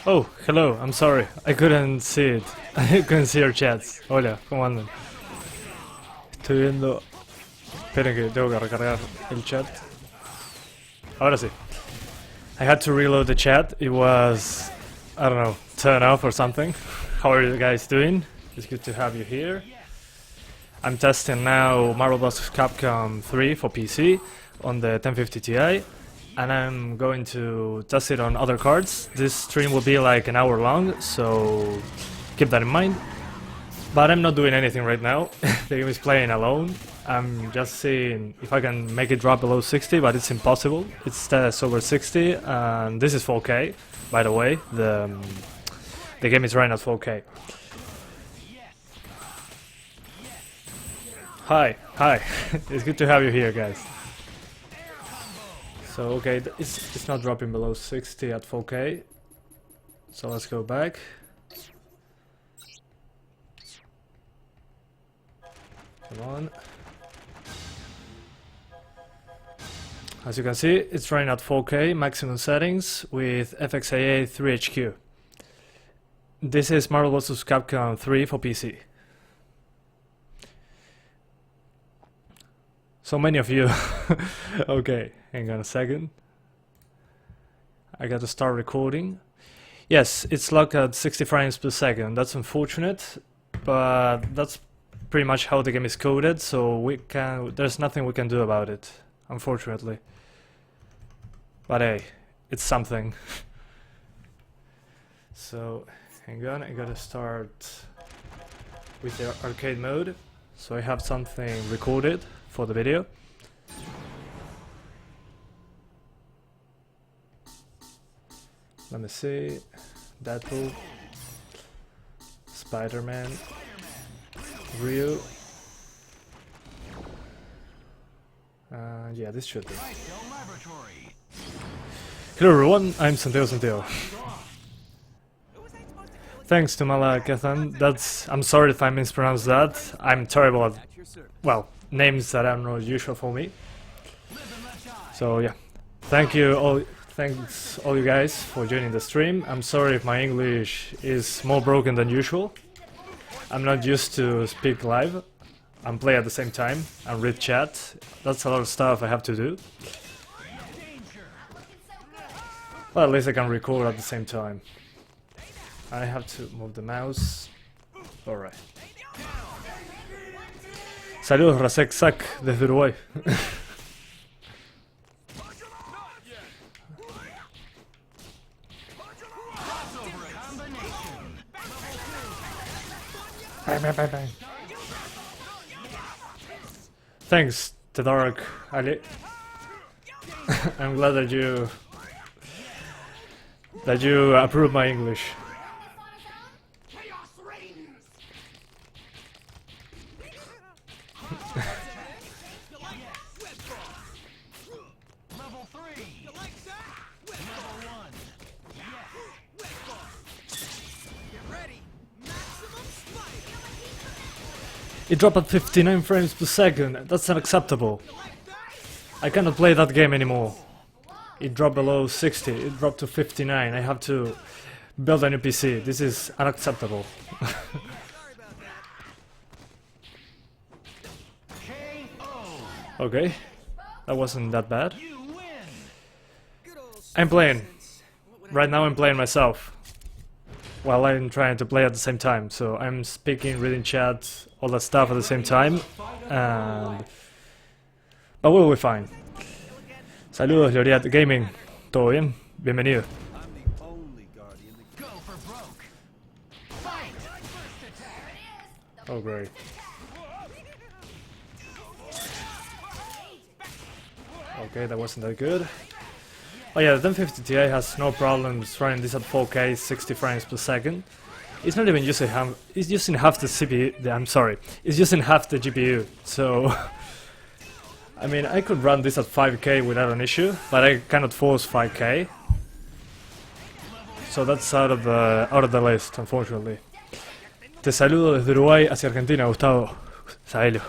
Oh, hello, I'm sorry, I couldn't see it. I couldn't see your chats. Hola, ¿cómo andan? Estoy viendo... Esperen que tengo que recargar el chat. Ahora sí. I had to reload the chat, it was... I don't know, turn off or something. How are you guys doing? It's good to have you here. I'm testing now Marvel vs. Capcom 3 for PC on the 1050 Ti. And I'm going to test it on other cards. This stream will be like an hour long, so keep that in mind. But I'm not doing anything right now. The game is playing alone. I'm just seeing if I can make it drop below 60, but it's impossible. It stays over 60, and this is 4K, by the way. The game is running at 4K. Hi, it's good to have you here, guys. So okay, it's not dropping below 60 at 4K. So let's go back. Come on. As you can see, it's running at 4K maximum settings with FXAA 3HQ. This is Marvel vs. Capcom 3 for PC. So many of you. Okay, hang on a second. I got to start recording. Yes, it's locked at 60 frames per second. That's unfortunate, but that's pretty much how the game is coded, so there's nothing we can do about it, unfortunately. But hey, it's something. So, hang on, I gotta start with the arcade mode, so I have something recorded for the video. Let me see. Deadpool, Spider-Man, Ryu. Yeah, this should be. Hello everyone, I'm Santiago. Thanks to Malakathan. I'm sorry if I mispronounced that. I'm terrible at, well, names that are not usual for me. So yeah, thanks all you guys for joining the stream. I'm sorry if my English is more broken than usual. I'm not used to speak live and play at the same time and read chat. That's a lot of stuff I have to do. But at least I can record at the same time. I have to move the mouse. Alright. Saludos Rasek Sak desde Uruguay. Bang. Thanks, The Dark Ali. I'm glad that you approve my English. It dropped at 59 frames per second. That's unacceptable. I cannot play that game anymore. It dropped below 60. It dropped to 59. I have to build a new PC. This is unacceptable. Okay, that wasn't that bad. I'm playing. Right now I'm playing myself. While I'm trying to play at the same time. So I'm speaking, reading chat, all that stuff at the same time. But we'll be fine. Saludos, Loriat Gaming. ¿Todo bien? Bienvenido. Oh, great. Okay, that wasn't that good. Oh yeah, the 1050 Ti has no problems running this at 4K, 60 frames per second. It's not even using half. It's using half the CPU. I'm sorry. It's using half the GPU. So, I mean, I could run this at 5K without an issue, but I cannot force 5K. So that's out of the list, unfortunately. Te saludo desde Uruguay hacia Argentina, Gustavo. Saelo.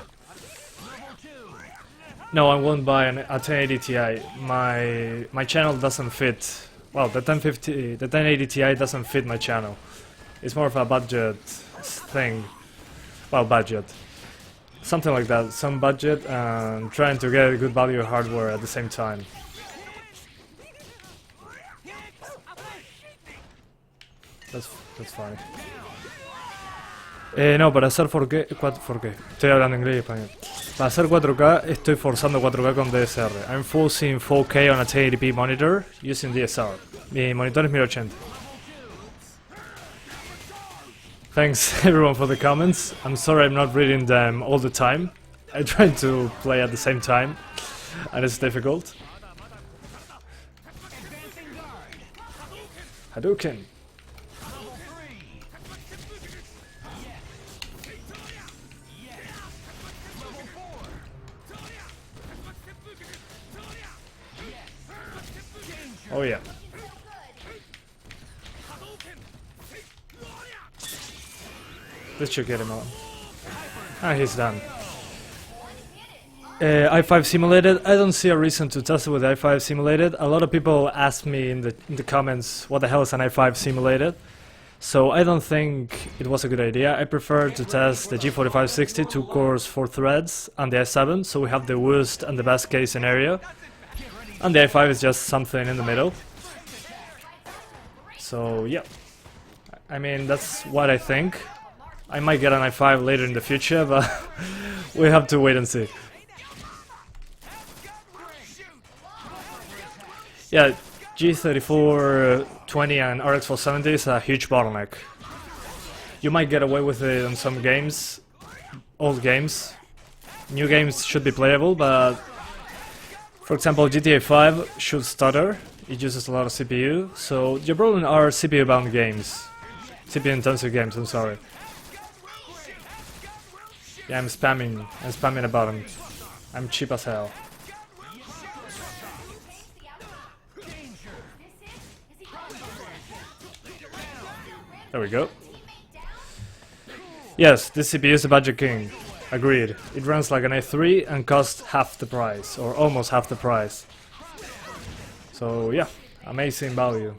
No, I won't buy a 1080 Ti. My channel doesn't fit. Well, the 1080 Ti doesn't fit my channel. It's more of a budget thing. Well, budget. Something like that. Some budget and trying to get good value hardware at the same time. That's fine. No, para hacer 4K, 4K. Estoy hablando inglés y español. Para hacer 4K estoy forzando 4K con DSR. I'm forcing 4K on a 1080p monitor using DSR. Mi monitor es 1080. Thanks everyone for the comments. I'm sorry I'm not reading them all the time. I try to play at the same time and it's difficult. Hadouken! Oh yeah. This should get him on. Ah, he's done. i5 simulated. I don't see a reason to test it with i5 simulated. A lot of people ask me in the comments, what the hell is an i5 simulated? So I don't think it was a good idea. I prefer to test the G4560, 2 cores, 4 threads, and the i7, so we have the worst and the best case scenario. And the i5 is just something in the middle. So yeah, I mean, that's what I think. I might get an i5 later in the future, but we have to wait and see. Yeah, G3420 and RX 470 is a huge bottleneck. You might get away with it in some games, old games. New games should be playable, but for example, GTA 5 should stutter. It uses a lot of CPU, so your problem are CPU-bound games. CPU-intensive games, I'm sorry. Yeah, I'm spamming about them. I'm cheap as hell. There we go. Yes, this CPU is a budget king. Agreed. It runs like an i3 and costs half the price, or almost half the price. So yeah, amazing value.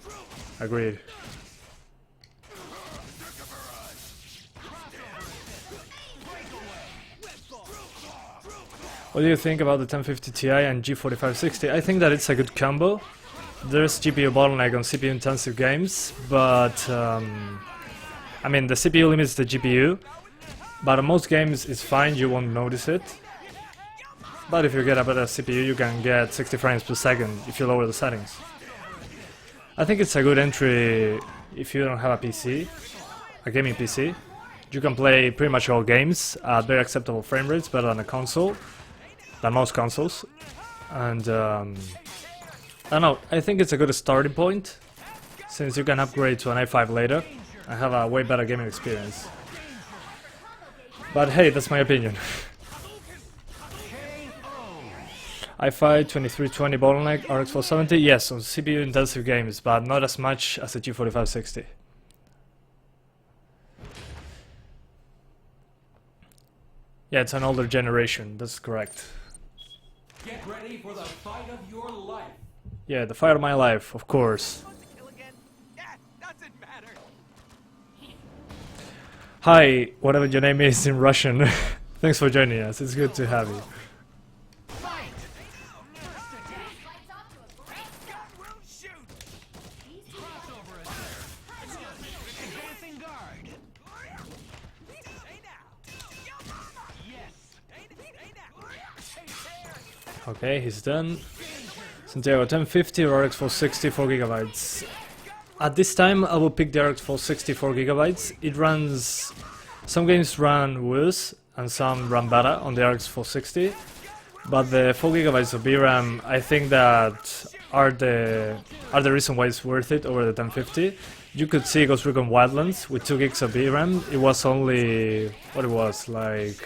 Agreed. What do you think about the 1050 Ti and G4560? I think that it's a good combo. There's GPU bottleneck on CPU intensive games, but I mean the CPU limits the GPU, but on most games it's fine, you won't notice it. But if you get a better CPU you can get 60 frames per second if you lower the settings. I think it's a good entry if you don't have a PC, a gaming PC. You can play pretty much all games at very acceptable frame rates, better than a console, than most consoles. And I don't know, I think it's a good starting point, since you can upgrade to an i5 later and have a way better gaming experience. But hey, that's my opinion. i5 2320 bottleneck, RX 470, yes, on CPU intensive games, but not as much as the G4560. Yeah, it's an older generation, that's correct. Get ready for the fight of your life. Yeah, the fight of my life, of course. Hi, whatever your name is in Russian. Thanks for joining us, it's good to have you. Okay, he's done. Santiago, 1050 or RX 460, 4GB. At this time, I will pick the RX 460, 4GB. It runs... Some games run worse, and some run better on the RX 460. But the 4GB of VRAM, I think that are the reason why it's worth it over the 1050. You could see Ghost Recon Wildlands with 2 gigs of VRAM. It was only... what it was, like...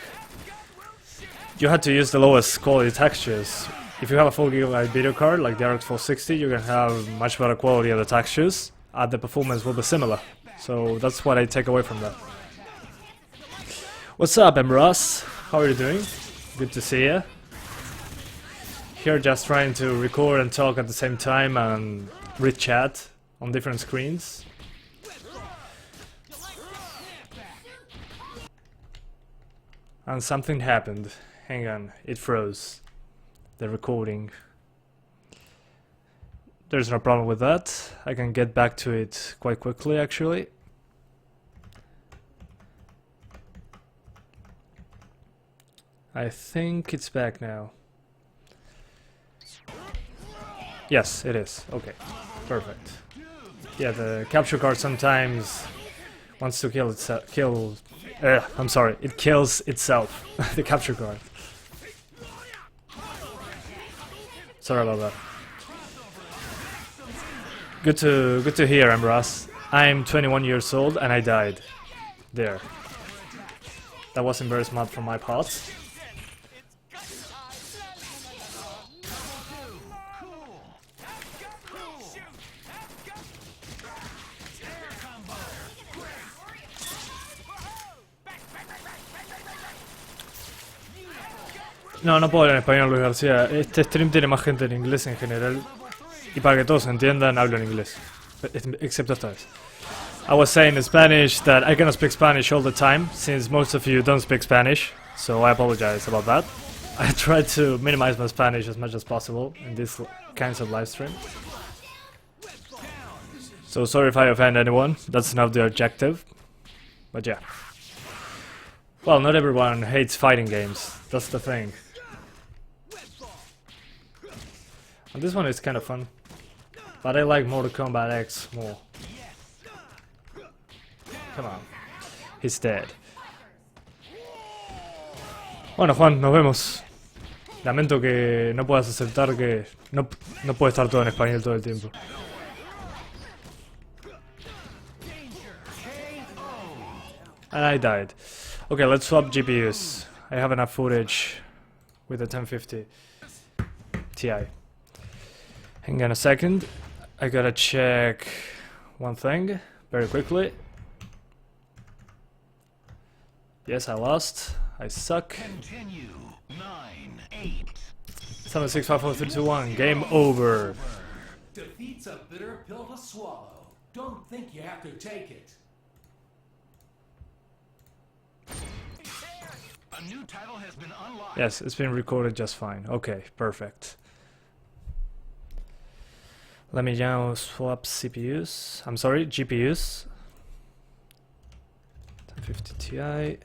You had to use the lowest quality textures. If you have a 4GB video card like the RX 460, you can have much better quality of the textures the performance will be similar. So that's what I take away from that. What's up, Ross? How are you doing? Good to see you. Here just trying to record and talk at the same time and read chat on different screens. And something happened. Hang on, it froze. The recording. There's no problem with that. I can get back to it quite quickly, actually. I think it's back now. Yes, it is. Okay, perfect. Yeah, the capture card sometimes wants to kill itself. I'm sorry, it kills itself. The capture card. Sorry about that. Good to hear, Ambrose. I'm 21 years old and I died. There. That wasn't very smart from my part. No, no puedo hablar en español, Luis García. Este stream tiene más gente en inglés en general. Y para que todos entiendan, hablo en inglés. Excepto esta vez. I was saying in Spanish that I cannot speak Spanish all the time, since most of you don't speak Spanish. So I apologize about that. I try to minimize my Spanish as much as possible in these kinds of live stream. So sorry if I offend anyone. That's not the objective. But yeah. Well, not everyone hates fighting games. That's the thing. And this one is kind of fun, but I like Mortal Kombat X more. Come on, he's dead. Bueno, Juan, nos vemos. Lamento que no puedas aceptar que no puede estar todo en español todo el tiempo. And I died. Okay, let's swap GPUs. I have enough footage with the 1050 Ti. Hang on a second. I gotta check one thing very quickly. Yes, I lost. I suck. Continue. 9, 8. 7, 6, 5, 4, 3, 2, 1. Game over. Defeat's a bitter pill to swallow. Don't think you have to take it. A new title has been unlocked. Yes, it's been recorded just fine. Okay, perfect. Let me now swap CPUs. I'm sorry, GPUs. 1050 Ti.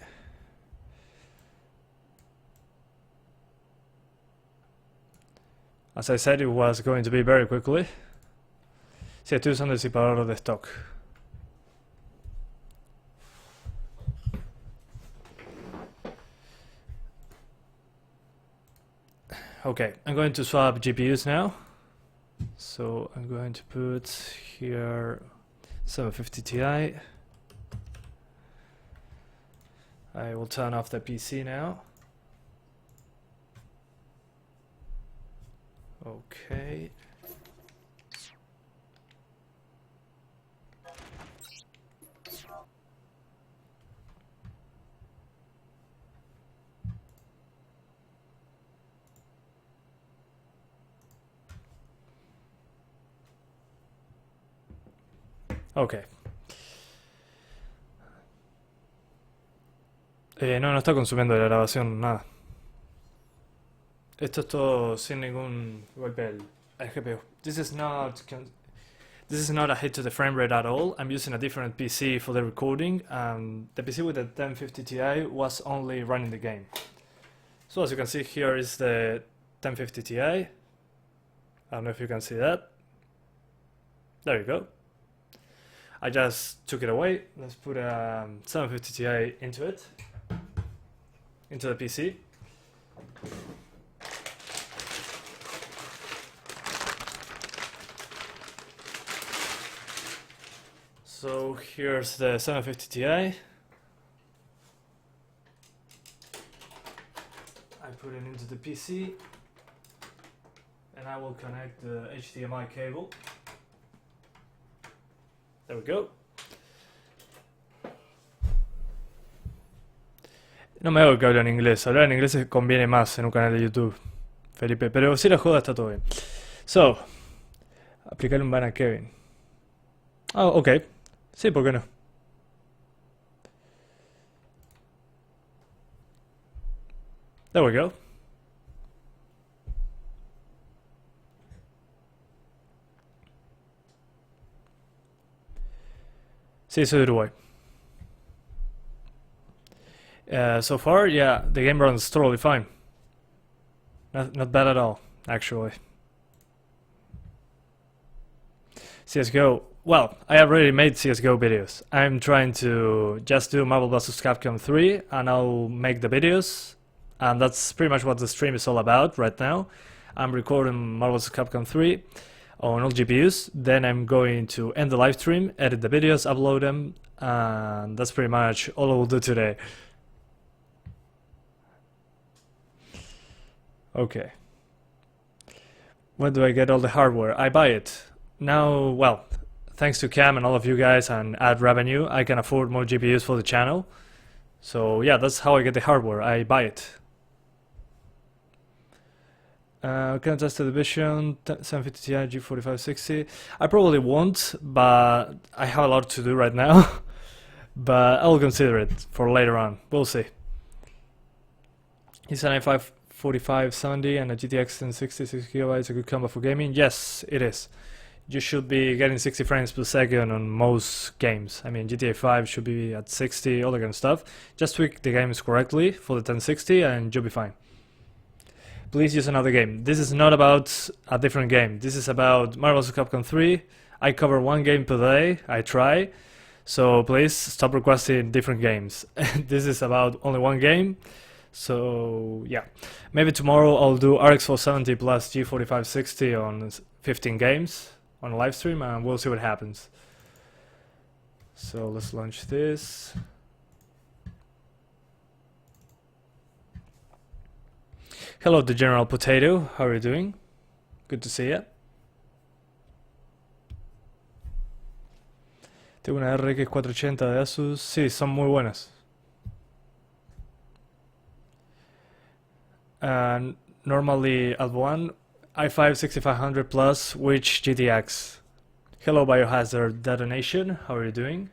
As I said, it was going to be very quickly. Sí, estoy usando el disipador de stock. Okay, I'm going to swap GPUs now. So I'm going to put here 750 Ti. I will turn off the PC now. Okay. Okay. No está consumiendo la grabación, nada. Esto es todo sin ningún golpe al GPU. This is not a hit to the frame rate at all. I'm using a different PC for the recording. The PC with the 1050 Ti was only running the game. So as you can see, here is the 1050 Ti. I don't know if you can see that. There you go. I just took it away. Let's put a 750 Ti into it, into the PC. So here's the 750 Ti. I put it into the PC, and I will connect the HDMI cable. There we go. No me hago que hablo en inglés. Hablar en inglés conviene más en un canal de YouTube, Felipe. Pero si la joda está todo bien. So, aplicar un ban a Kevin. Oh, ok. Sí, ¿por qué no? There we go. Sí, soy de Uruguay. So far, yeah, the game runs totally fine. Not bad at all, actually. CSGO. Well, I already made CSGO videos. I'm trying to just do Marvel vs. Capcom 3 and I'll make the videos. And that's pretty much what the stream is all about right now. I'm recording Marvel vs. Capcom 3 on all GPUs. Then I'm going to end the live stream, edit the videos, upload them. And that's pretty much all I will do today. Okay. When do I get all the hardware? I buy it. Now, well, thanks to Cam and all of you guys and ad revenue, I can afford more GPUs for the channel. So yeah, that's how I get the hardware. I buy it. Can I test the Division 750 Ti G4560? I probably won't, but I have a lot to do right now. But I'll consider it for later on. We'll see. Is an i5 4570 and a GTX 1060 6GB a good combo for gaming? Yes, it is. You should be getting 60 frames per second on most games. I mean, GTA 5 should be at 60, all that kind of stuff. Just tweak the games correctly for the 1060 and you'll be fine. Please use another game. This is not about a different game. This is about Marvel vs. Capcom 3. I cover one game per day. I try. So please stop requesting different games. This is about only one game. So yeah, maybe tomorrow I'll do RX 470 plus G4560 on 15 games on a live stream and we'll see what happens. So let's launch this. Hello, the General Potato. How are you doing? Good to see you. Tengo una RX 480 de Asus. Sí, son muy buenas. Normally at one i5 6500 plus which GTX. Hello Biohazard Detonation, how are you doing?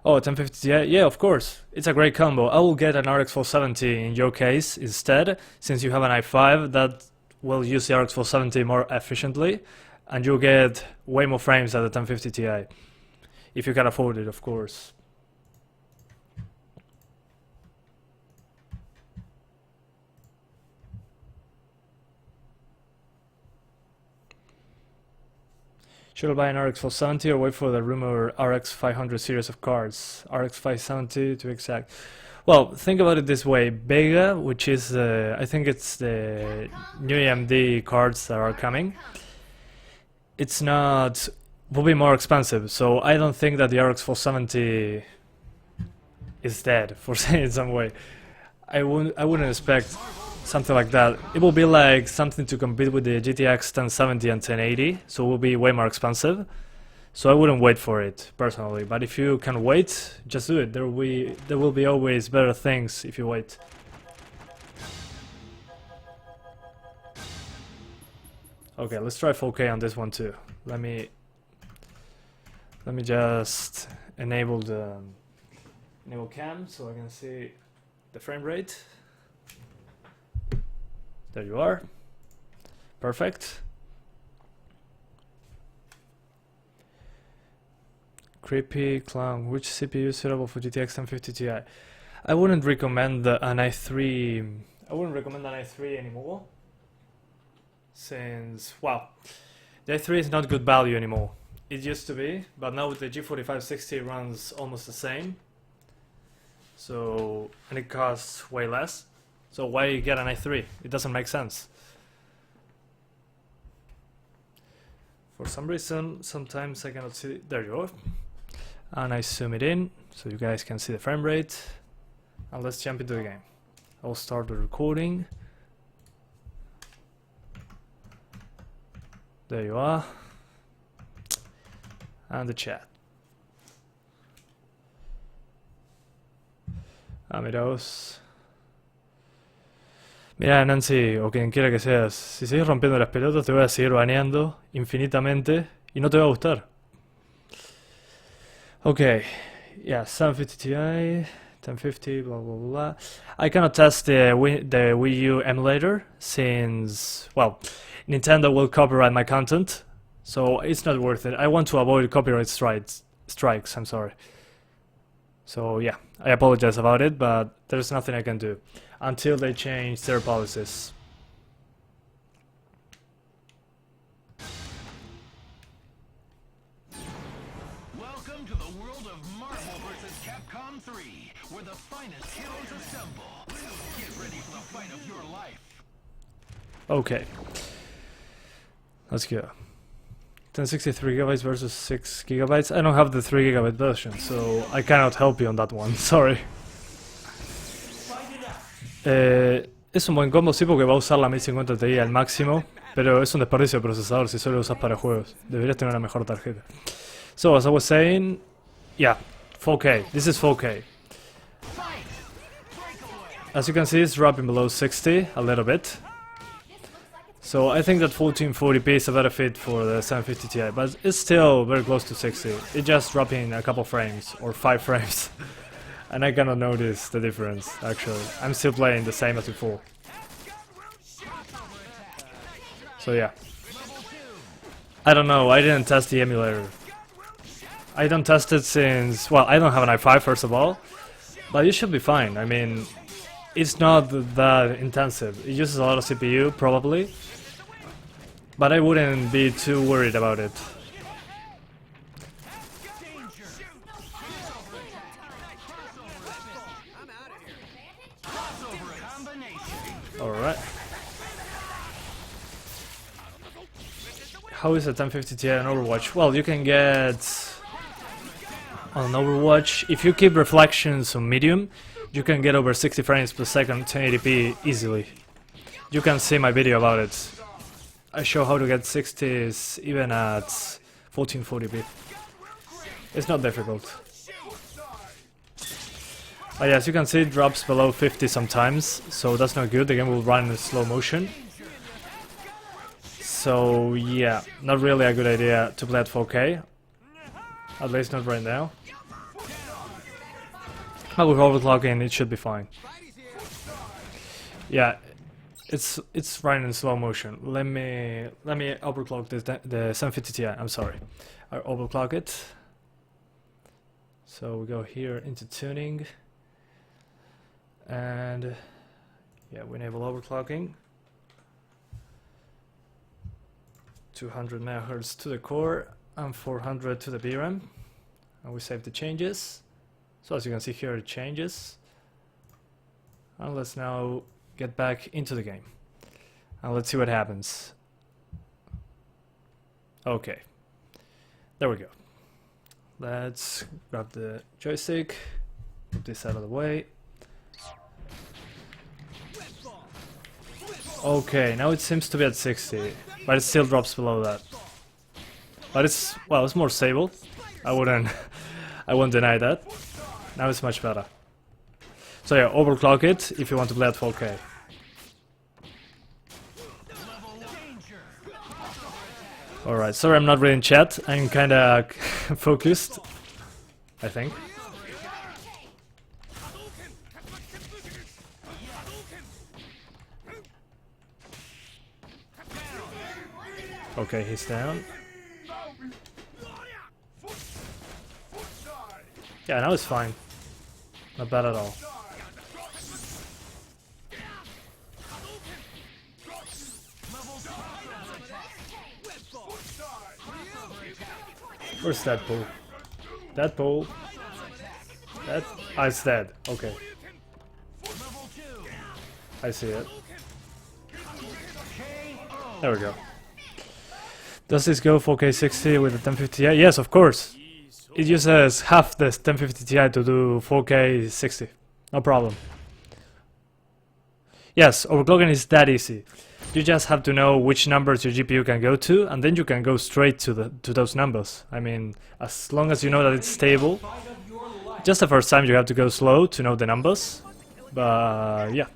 Oh, 1050 Ti, yeah, of course, it's a great combo. I will get an RX 470 in your case instead, since you have an i5 that will use the RX 470 more efficiently, and you'll get way more frames at the 1050 Ti. If you can afford it, of course. Should I buy an RX 470 or wait for the rumored RX 500 series of cards? RX 570 to exact. Well, think about it this way. Vega, which is I think it's the new AMD cards that are coming. It's not... will be more expensive, so I don't think that the RX 470 is dead, for saying it some way. I wouldn't expect something like that. It will be like something to compete with the GTX 1070 and 1080, so it will be way more expensive. So I wouldn't wait for it personally, but if you can wait, just do it. There will be always better things if you wait. Okay, let's try 4K on this one too. Let me just enable cam so I can see the frame rate. There you are. Perfect. Creepy clown. Which CPU is suitable for GTX 1050 Ti? I wouldn't recommend an i3. I wouldn't recommend an i3 anymore. Since, well, the i3 is not good value anymore. It used to be, but now with the G4560 it runs almost the same. So, and it costs way less. So why get an i3? It doesn't make sense. For some reason, sometimes I cannot see. There you are. And I zoom it in so you guys can see the frame rate. And let's jump into the game. I'll start the recording. There you are. And the chat. Miraos. Mira, Nancy, o quien quiera que seas, si sigues rompiendo las pelotas te voy a seguir baneando infinitamente y no te va a gustar. Okay, yeah, 750 Ti, 1050, blah blah blah. I cannot test the Wii U emulator since, well, Nintendo will copyright my content, so it's not worth it. I want to avoid copyright strikes, I'm sorry. So yeah, I apologize about it, but there's nothing I can do until they change their policies. Welcome to the world of Marvel vs. Capcom 3, where the finest heroes assemble. Get ready for the fight of your life. Okay, let's go. 1063 gigabytes versus 6 gigabytes. I don't have the 3 gigabyte version, so I cannot help you on that one. Sorry. Es un buen combo, sí, porque va a usar la 1050 Ti al máximo, pero es un desperdicio de procesador si solo lo usas para juegos. Deberías tener una mejor tarjeta. So, as I was saying, yeah, 4K. This is 4K. As you can see, it's dropping below 60 a little bit. So I think that 1440p is a better fit for the 750 Ti, but it's still very close to 60. It's just dropping a couple frames, or 5 frames. And I cannot notice the difference, actually. I'm still playing the same as before. So yeah. I don't know, I didn't test the emulator. I don't test it since, well, I don't have an i5 first of all. But it should be fine, I mean, it's not that intensive. It uses a lot of CPU, probably. But I wouldn't be too worried about it. Alright. How is a 1050 Ti on Overwatch? Well, you can get on Overwatch, if you keep reflections on medium, you can get over 60 frames per second 1080p easily. You can see my video about it. I show how to get 60s even at 1440p. It's not difficult. But yeah, as you can see, it drops below 50 sometimes, so that's not good. The game will run in slow motion. So yeah, not really a good idea to play at 4K. At least not right now. But with overclocking, it should be fine. Yeah, it's running in slow motion. Let me overclock the 750 Ti. I'm sorry, I overclock it. So we go here into tuning, and yeah, we enable overclocking. 200 megahertz to the core and 400 to the VRAM, and we save the changes. So as you can see here, it changes. And let's now get back into the game. And let's see what happens. Okay. There we go. Let's grab the joystick, put this out of the way. Okay, now it seems to be at 60, but it still drops below that. But it's, well, it's more stable. I won't deny that. Now it's much better. So yeah, overclock it if you want to play at 4K. Alright, sorry I'm not reading chat, I'm kinda focused, I think. Okay, he's down. Yeah, now it's fine. Not bad at all. Where's Deadpool? Deadpool? That? Ah, it's dead. Okay. I see it. There we go. Does this go 4K 60 with the 1050 Ti? Yes, of course. It uses half the 1050 Ti to do 4K 60. No problem. Yes, overclocking is that easy. You just have to know which numbers your GPU can go to, and then you can go straight to those numbers. I mean, as long as you know that it's stable. Just the first time you have to go slow to know the numbers, but yeah.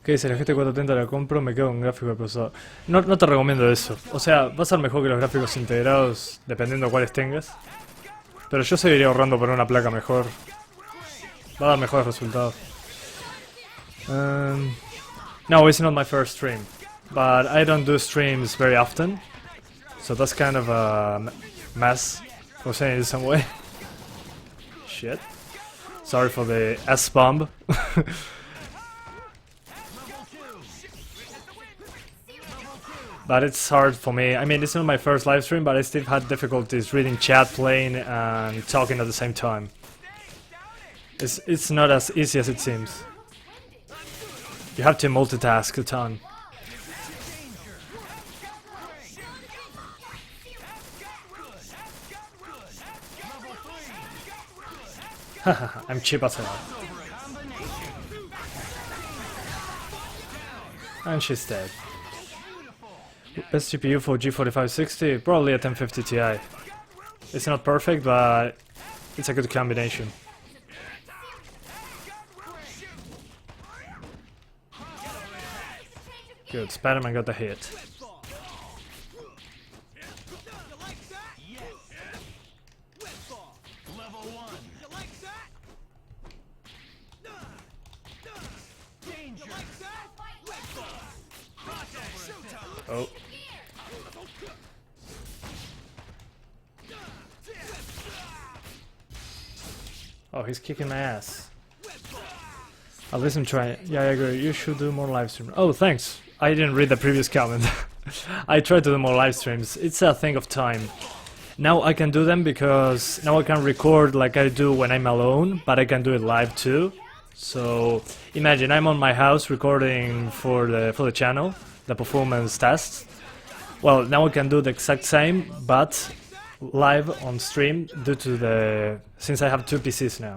Ok, si la GT430 la compro, me quedo con gráfico de procesador. No te recomiendo eso. O sea, va a ser mejor que los gráficos integrados, dependiendo de cuáles tengas. Pero yo seguiría ahorrando por una placa mejor. Va a dar mejores resultados. No, it's not my first stream, but I don't do streams very often, so that's kind of a mess, for saying it some way. Shit. Sorry for the S-bomb. But it's hard for me. I mean, it's not my first live stream, but I still had difficulties reading chat, playing, and talking at the same time. It's not as easy as it seems. You have to multitask a ton. Haha, I'm cheap as hell. And she's dead. Best GPU for G4560? Probably a 1050 Ti. It's not perfect, but it's a good combination. Good, Spider-Man got the hit. Oh. Oh, he's kicking my ass. At least I'm trying. Yeah, I agree. You should do more live streams. Oh, thanks. I didn't read the previous comment. I tried to do more live streams. It's a thing of time. Now I can do them because now I can record like I do when I'm alone, but I can do it live too. So imagine I'm on my house recording for the channel, the performance tests. Well, now I can do the exact same, but live on stream since I have two PCs now.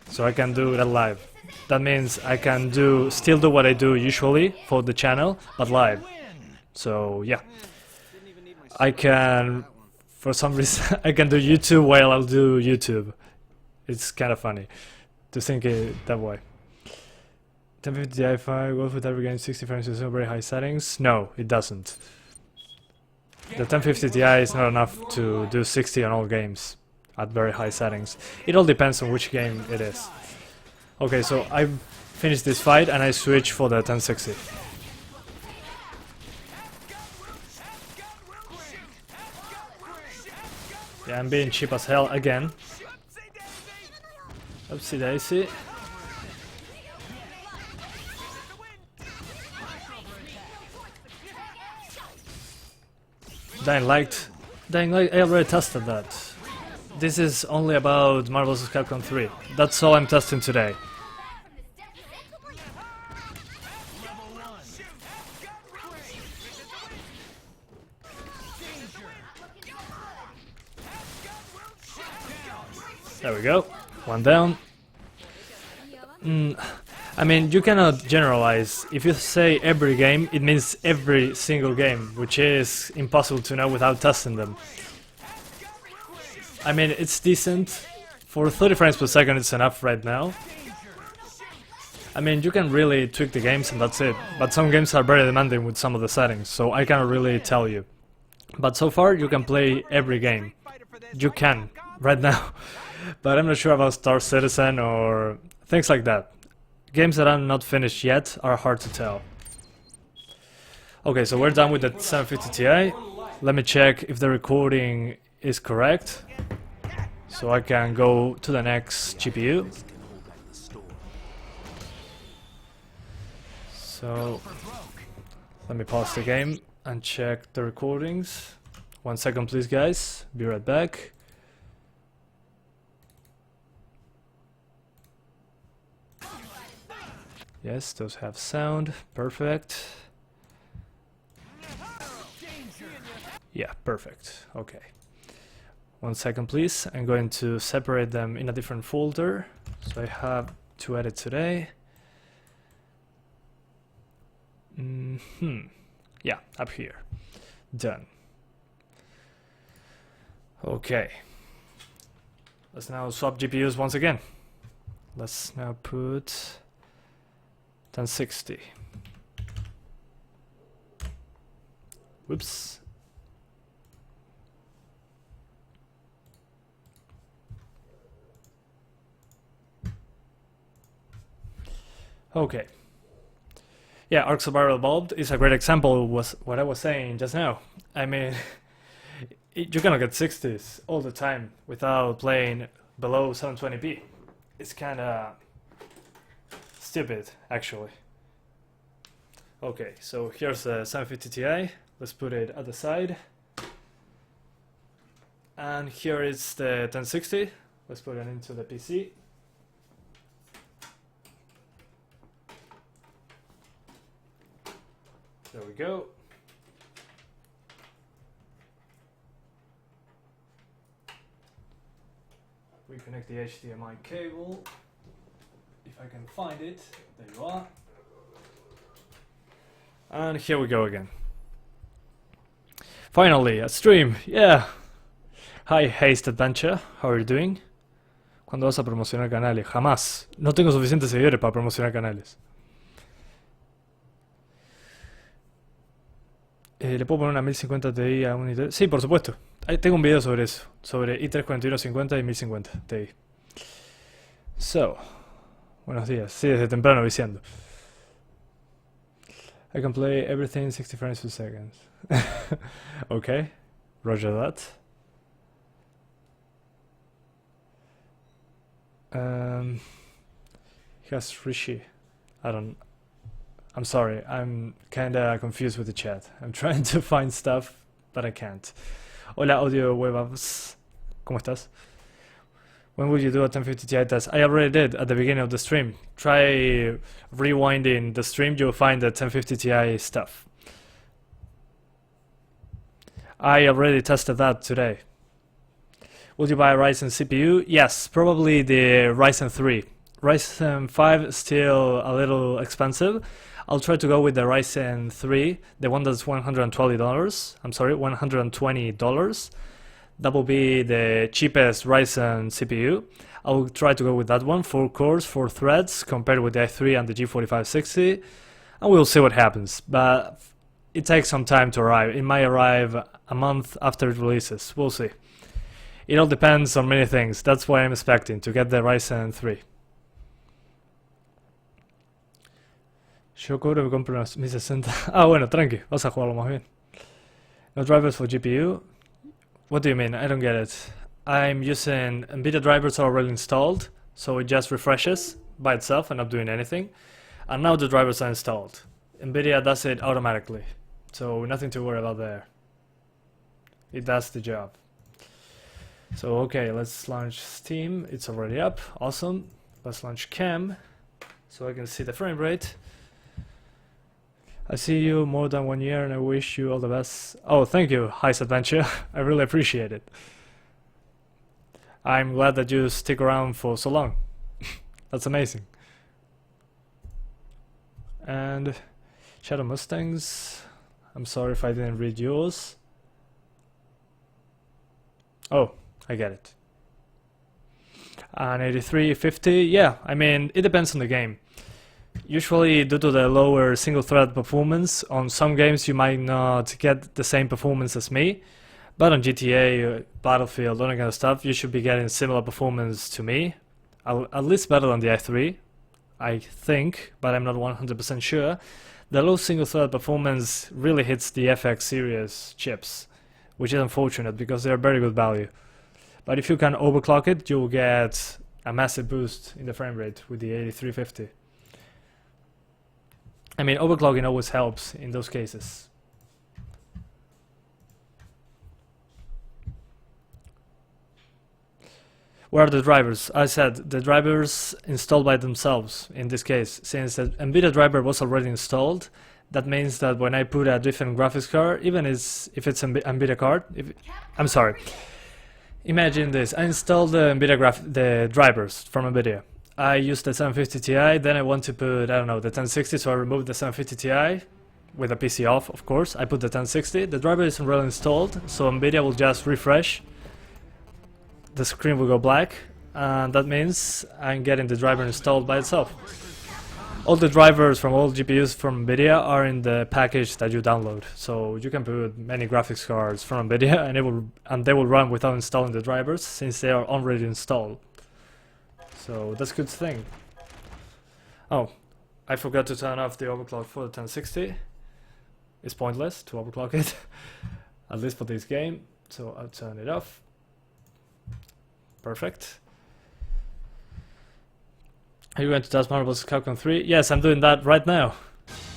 So I can do that live. That means I can still do what I do usually for the channel, but live. So yeah, I can, for some reason, I can do YouTube while I'll do YouTube. It's kind of funny to think it that way. 1050 Ti goes with every game 60 frames with very high settings? No, it doesn't. The 1050 Ti is not enough to do 60 on all games at very high settings. It all depends on which game it is. Okay, so I finished this fight and I switch for the 1060. Yeah, I'm being cheap as hell again. Oopsie daisy. Dying Light, I already tested that. This is only about Marvel vs. Capcom 3. That's all I'm testing today. There we go. One down. I mean, you cannot generalize. If you say every game, it means every single game, which is impossible to know without testing them. I mean, it's decent. For 30 frames per second, it's enough right now. I mean, you can really tweak the games and that's it. But some games are very demanding with some of the settings, so I cannot really tell you. But so far, you can play every game. You can, right now. But I'm not sure about Star Citizen or things like that. Games that are not finished yet are hard to tell. Okay, so we're done with the 750 Ti. Let me check if the recording is correct, so I can go to the next GPU. So let me pause the game and check the recordings. 1 second please guys, be right back. Yes, those have sound, perfect. Yeah, perfect, okay. 1 second please, I'm going to separate them in a different folder. So I have to edit today. Yeah, up here. Done. Okay. Let's now swap GPUs once again. Let's now put 1060. Whoops. Okay. Yeah, Arc Survival Evolved is a great example of what I was saying just now. I mean, you're gonna get 60s all the time without playing below 720p. It's kinda stupid, actually. Okay, so here's the 750 Ti. Let's put it at the side. And here is the 1060. Let's put it into the PC. There we go. Reconnect the HDMI cable. If I can find it. There you are. And here we go again. Finally, a stream. Yeah. Hi, Haste Adventure. How are you doing? ¿Cuándo vas a promocionar canales? Jamás. No tengo suficientes seguidores para promocionar canales. ¿Le puedo poner una 1050 Ti a un i3? Sí, por supuesto. Tengo un video sobre eso. Sobre i3 4150 y 1050 Ti. So. Buenos días. Sí, desde temprano viciando. I can play everything 60 frames per second. Okay. Roger that. Has Rishi. I'm sorry, I'm kinda confused with the chat. I'm trying to find stuff, but I can't. Hola, Audio Web Apps. ¿Cómo estás? When will you do a 1050 Ti test? I already did at the beginning of the stream. Try rewinding the stream, you'll find the 1050 Ti stuff. I already tested that today. Would you buy a Ryzen CPU? Yes, probably the Ryzen 3. Ryzen 5 is still a little expensive. I'll try to go with the Ryzen 3, the one that's $120. I'm sorry, $120. That will be the cheapest Ryzen CPU. I'll try to go with that one, 4 cores, 4 threads, compared with the i3 and the G4560, and we'll see what happens. But it takes some time to arrive. It might arrive a month after it releases. We'll see. It all depends on many things. That's why I'm expecting to get the Ryzen 3. Yo cobro, me compro unos 1060. Ah, bueno, tranqui, vas a jugarlo más bien. No drivers for GPU? What do you mean? I don't get it. I'm using NVIDIA drivers are already installed, so it just refreshes by itself and not doing anything. And now the drivers are installed. NVIDIA does it automatically, so nothing to worry about there. It does the job. So okay, let's launch Steam. It's already up. Awesome. Let's launch Cam, so I can see the frame rate. I see you more than 1 year and I wish you all the best. Oh, thank you, Heist Adventure. I really appreciate it. I'm glad that you stick around for so long. That's amazing. And Shadow Mustangs. I'm sorry if I didn't read yours. Oh, I get it. And 8350, yeah, I mean, it depends on the game. Usually, due to the lower single-thread performance, on some games you might not get the same performance as me, but on GTA, Battlefield, all that kind of stuff, you should be getting similar performance to me, at least better than the i3, I think, but I'm not 100% sure. The low single-thread performance really hits the FX series chips, which is unfortunate because they're very good value. But if you can overclock it, you'll get a massive boost in the frame rate with the 8350. I mean, overclocking always helps in those cases. Where are the drivers? I said the drivers installed by themselves in this case. Since the NVIDIA driver was already installed, that means that when I put a different graphics card, even if it's an NVIDIA card, I'm sorry. Imagine this, I installed the the drivers from NVIDIA. I used the 750 Ti, then I want to put, I don't know, the 1060, so I removed the 750 Ti, with the PC off, of course. I put the 1060. The driver isn't really installed, so NVIDIA will just refresh. The screen will go black, and that means I'm getting the driver installed by itself. All the drivers from all GPUs from NVIDIA are in the package that you download, so you can put many graphics cards from NVIDIA and they will run without installing the drivers since they are already installed. So that's a good thing. Oh, I forgot to turn off the overclock for the 1060. It's pointless to overclock it, at least for this game, so I'll turn it off. Perfect. Are you going to test Marvel vs. Capcom 3? Yes, I'm doing that right now.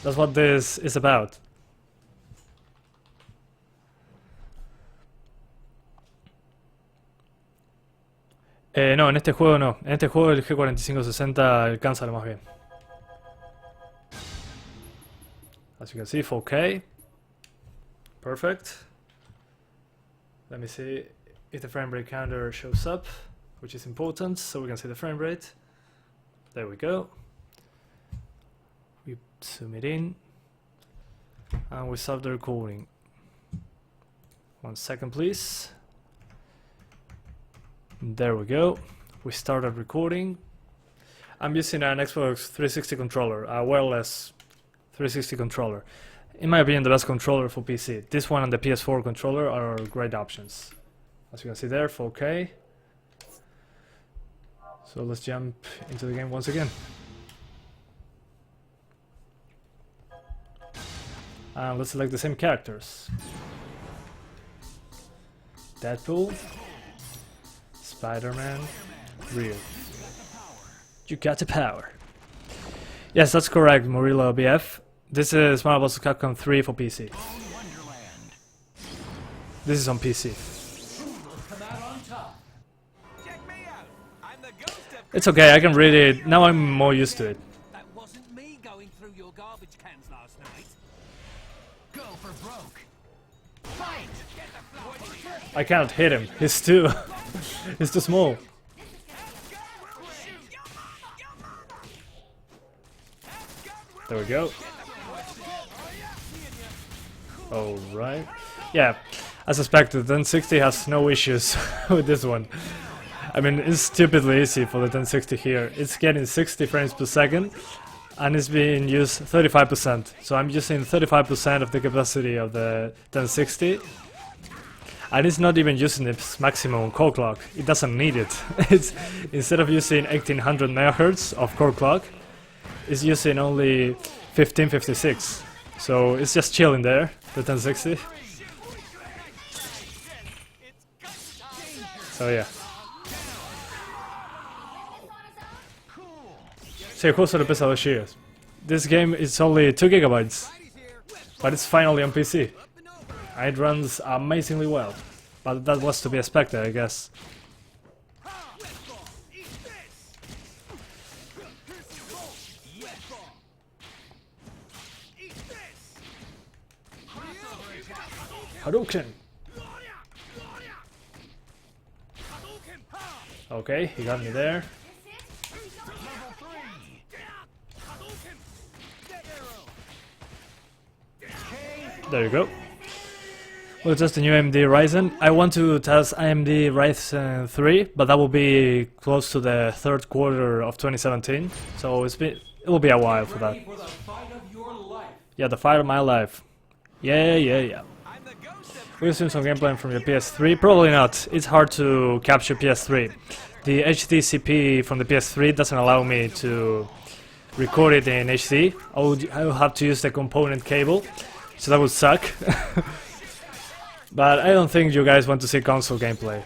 That's what this is about. No, en este juego no. En este juego el G4560 alcanza lo más bien. As you can see, 4K. Perfect. Let me see if the frame rate counter shows up, which is important, so we can see the frame rate. There we go. We zoom it in and we stop the recording. 1 second, please. There we go. We started recording. I'm using an Xbox 360 controller, a wireless 360 controller. In my opinion, the best controller for PC. This one and the PS4 controller are great options. As you can see there, 4K. So let's jump into the game once again. And let's select the same characters. Deadpool, Spider-Man, Rio. You got the power. Yes, that's correct, Murillo BF. This is Marvel vs. Capcom 3 for PC. This is on PC. It's okay, I can read it. Now I'm more used to it. That wasn't me going through your garbage cans last night. Go for broke. Fight! I cannot hit him. He's too he's too small. There we go. Alright. Yeah, as expected, the 1060 has no issues with this one. I mean, it's stupidly easy for the 1060 here. It's getting 60 frames per second and it's being used 35%. So I'm using 35% of the capacity of the 1060. And it's not even using its maximum core clock. It doesn't need it. It's instead of using 1800 MHz of core clock, it's using only 1556. So it's just chilling there, the 1060. So yeah. Sí, el juego solo pesa 2 GB. This game is only 2 GB, but it's finally on PC. And it runs amazingly well, but that was to be expected, I guess. Hadouken! Okay, he got me there. There you go. We'll test the new AMD Ryzen. I want to test AMD Ryzen 3, but that will be close to the third quarter of 2017. So it will be a while for that. Ready for the fight of your life. Yeah, the fight of my life. Yeah. We'll see some gameplay from your PS3. Probably not. It's hard to capture PS3. The HDCP from the PS3 doesn't allow me to record it in HD. I will have to use the component cable. So that would suck. But I don't think you guys want to see console gameplay.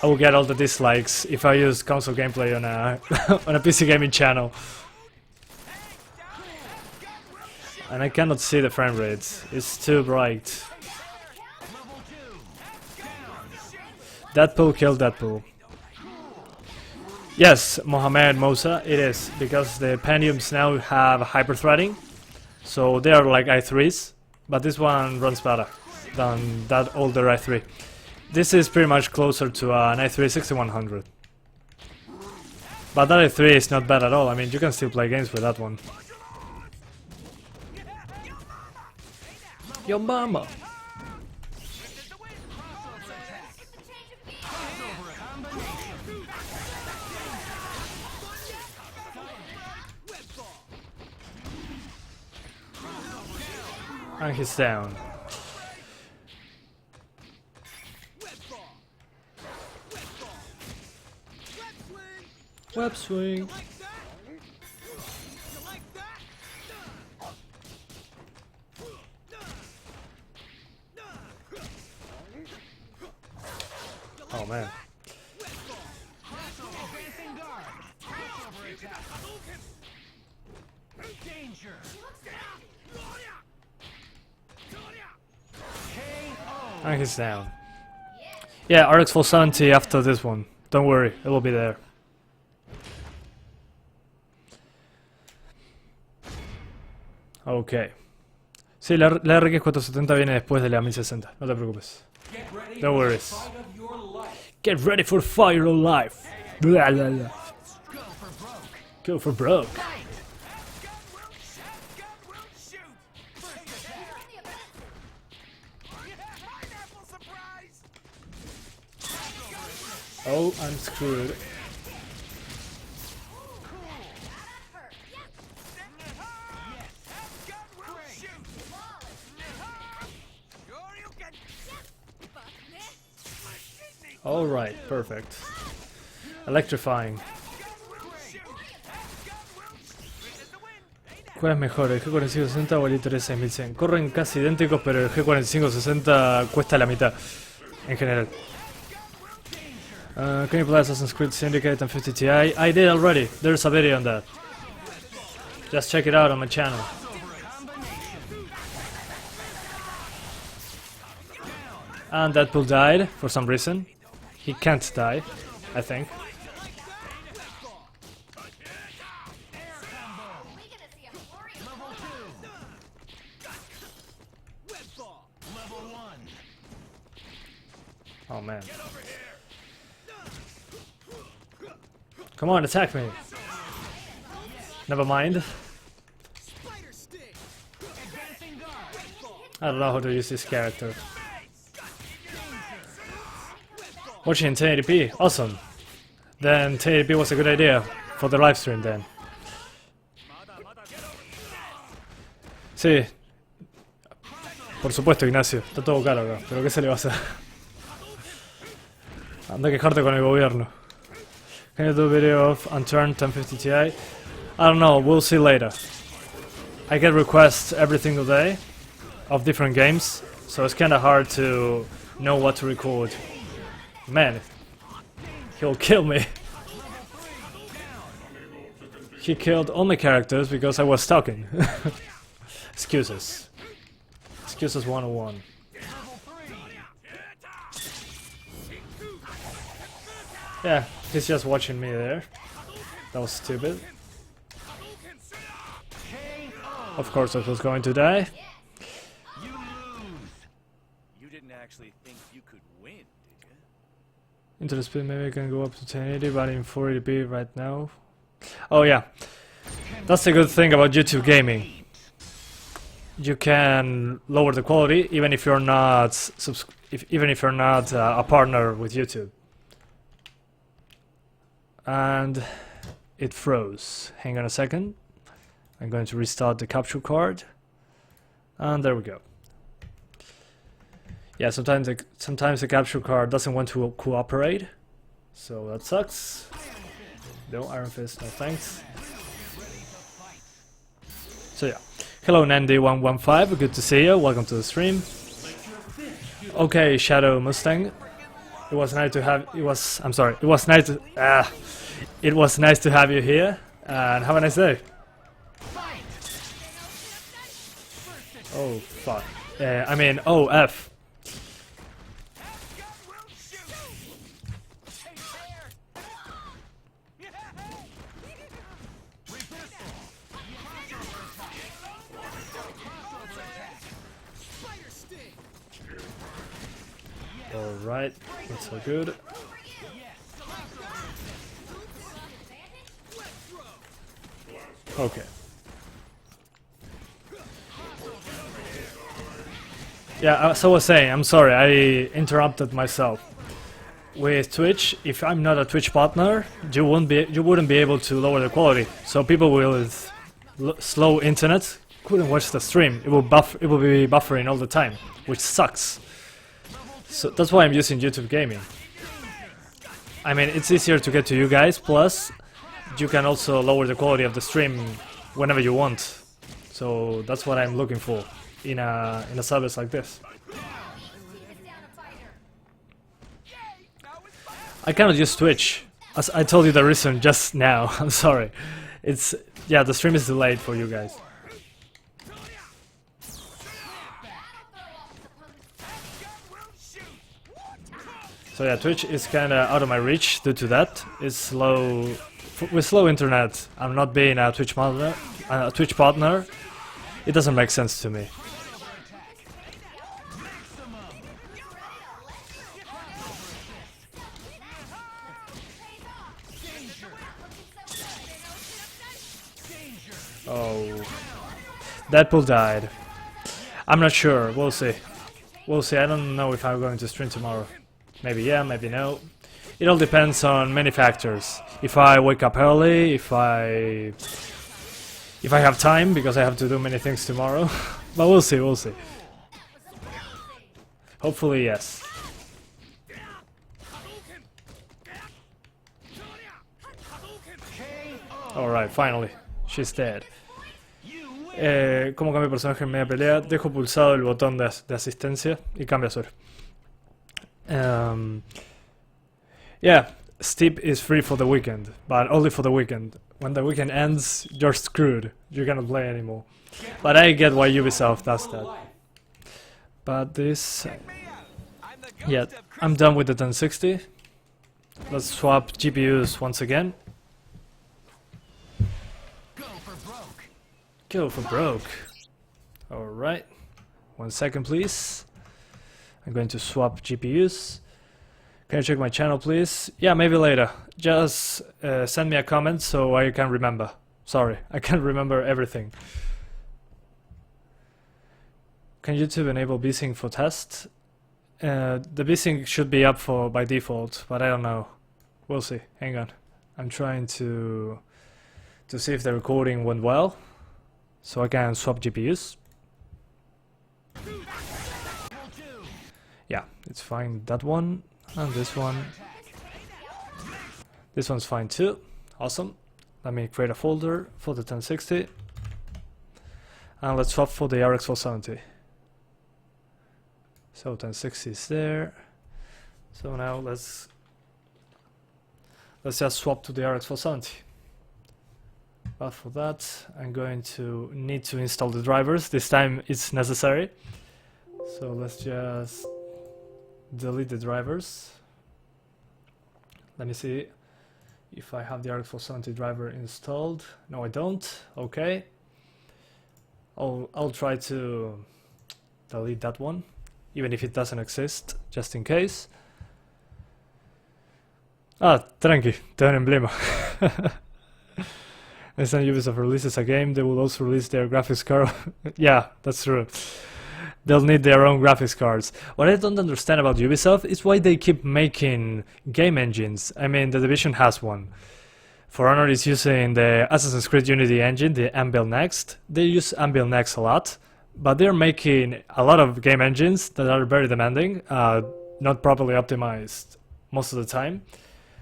I will get all the dislikes if I use console gameplay on a on a PC gaming channel. And I cannot see the frame rate. It's too bright. Deadpool killed Deadpool. Yes, Mohamed Mosa, it is, because the Pentiums now have hyper-threading, so they are like i3s, but this one runs better than that older i3. This is pretty much closer to an i3 6100. But that 3 is not bad at all. I mean, you can still play games with that one. Your mama. And he's down. Web swing. Oh man. Danger. And he's down. Yeah, RX 470 after this one. Don't worry, it will be there. Ok. Sí, la RX 470 viene después de la 1060, no te preocupes. No worries. Get ready for fire of life. Blah, blah, blah. Go for broke. Oh, I'm screwed. Alright, perfect. Electrifying. ¿Cuál es mejor, el G4560 o el i3 6100? Corren casi idénticos, pero el G4560 cuesta la mitad, en general. Can you play Assassin's Creed Syndicate and 50 Ti? I did already, there's a video on that. Just check it out on my channel. And Deadpool died, for some reason. He can't die, I think. Oh man. Come on, attack me. Never mind. I don't know how to use this character. Watching in 1080p, awesome. Then 1080p was a good idea for the live stream then. Sí. Por supuesto, Ignacio, está todo caro acá, pero ¿qué se le va a hacer? Anda a quejarte con el gobierno. Can you do a video of Unturned 1050 Ti? I don't know, we'll see later. I get requests every single day of different games, so it's kinda hard to know what to record. Man, he'll kill me. He killed all my characters because I was talking. Excuses. Excuses 101. Yeah, he's just watching me there. That was stupid. Of course I was going to die. You lose. You didn't actually think you could win, did you? Into the speed, maybe I can go up to 1080, but in 480p right now. Oh yeah, that's the good thing about YouTube gaming. You can lower the quality even if you're not a partner with YouTube. And it froze. Hang on a second. I'm going to restart the capture card, and there we go. Yeah, sometimes the capture card doesn't want to cooperate, so that sucks. No Iron Fist, no thanks. So yeah, hello Nandy115, good to see you. Welcome to the stream. Okay, Shadow Mustang. It was nice to have. It was nice to have you here, and have a nice day. Oh fuck. I mean, oh F. Alright, that's all good. Okay. Yeah, as I was saying, I'm sorry, I interrupted myself. With Twitch, if I'm not a Twitch partner, you wouldn't be able to lower the quality. So people with slow internet couldn't watch the stream. It will be buffering all the time, which sucks. So that's why I'm using YouTube Gaming. I mean, it's easier to get to you guys, plus you can also lower the quality of the stream whenever you want. So that's what I'm looking for in a service like this. I cannot use Twitch, as I told you the reason just now. I'm sorry. It's yeah, the stream is delayed for you guys. So yeah, Twitch is kinda out of my reach due to that. It's slow. With slow internet, I'm not being a Twitch partner. It doesn't make sense to me. Oh, Deadpool died. I'm not sure. We'll see. We'll see. I don't know if I'm going to stream tomorrow. Maybe yeah, maybe no. It all depends on many factors. If I wake up early, if I have time, because I have to do many things tomorrow. But we'll see, we'll see. Hopefully, yes. Alright, finally. She's dead. ¿Cómo cambio personaje en media pelea? Dejo pulsado el botón de asistencia y cambia solo. Yeah, Steep is free for the weekend, but only for the weekend. When the weekend ends, you're screwed. You cannot play anymore. But I get why Ubisoft does that. But this... Yeah, I'm done with the 1060. Let's swap GPUs once again. Go for broke. Alright. 1 second, please. I'm going to swap GPUs. Can you check my channel, please? Yeah, maybe later. Just send me a comment so I can remember. Sorry, I can't remember everything. Can YouTube enable VSync for test? The VSync should be up for by default, but I don't know. We'll see. Hang on. I'm trying to see if the recording went well, so I can swap GPUs. Yeah, it's fine. That one. And this one. This one's fine too. Awesome. Let me create a folder for the 1060. And let's swap for the RX 470. So 1060 is there. So now let's just swap to the RX 470. But for that, I'm going to need to install the drivers. This time it's necessary. So let's just delete the drivers. Let me see if I have the RX 470 driver installed. No, I don't. Okay. I'll try to delete that one, even if it doesn't exist, just in case. Ah, tranqui, te da un emblema. Next time Ubisoft releases a game, they will also release their graphics card. Yeah, that's true. They'll need their own graphics cards. What I don't understand about Ubisoft is why they keep making game engines. I mean, The Division has one. For Honor is using the Assassin's Creed Unity engine, the Anvil Next. They use Anvil Next a lot, but they're making a lot of game engines that are very demanding, not properly optimized most of the time.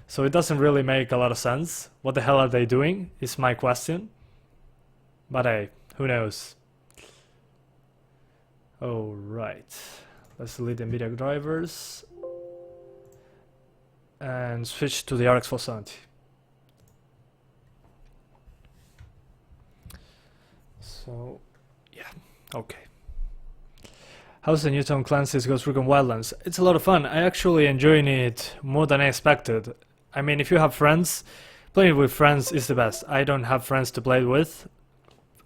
So it doesn't really make a lot of sense. What the hell are they doing is my question. But hey, who knows? Alright, let's delete the NVIDIA drivers and switch to the RX 470. So, yeah, okay. How's the new Tom Clancy's Ghost Recon Wildlands? It's a lot of fun. I actually enjoying it more than I expected. I mean, if you have friends, playing with friends is the best. I don't have friends to play with.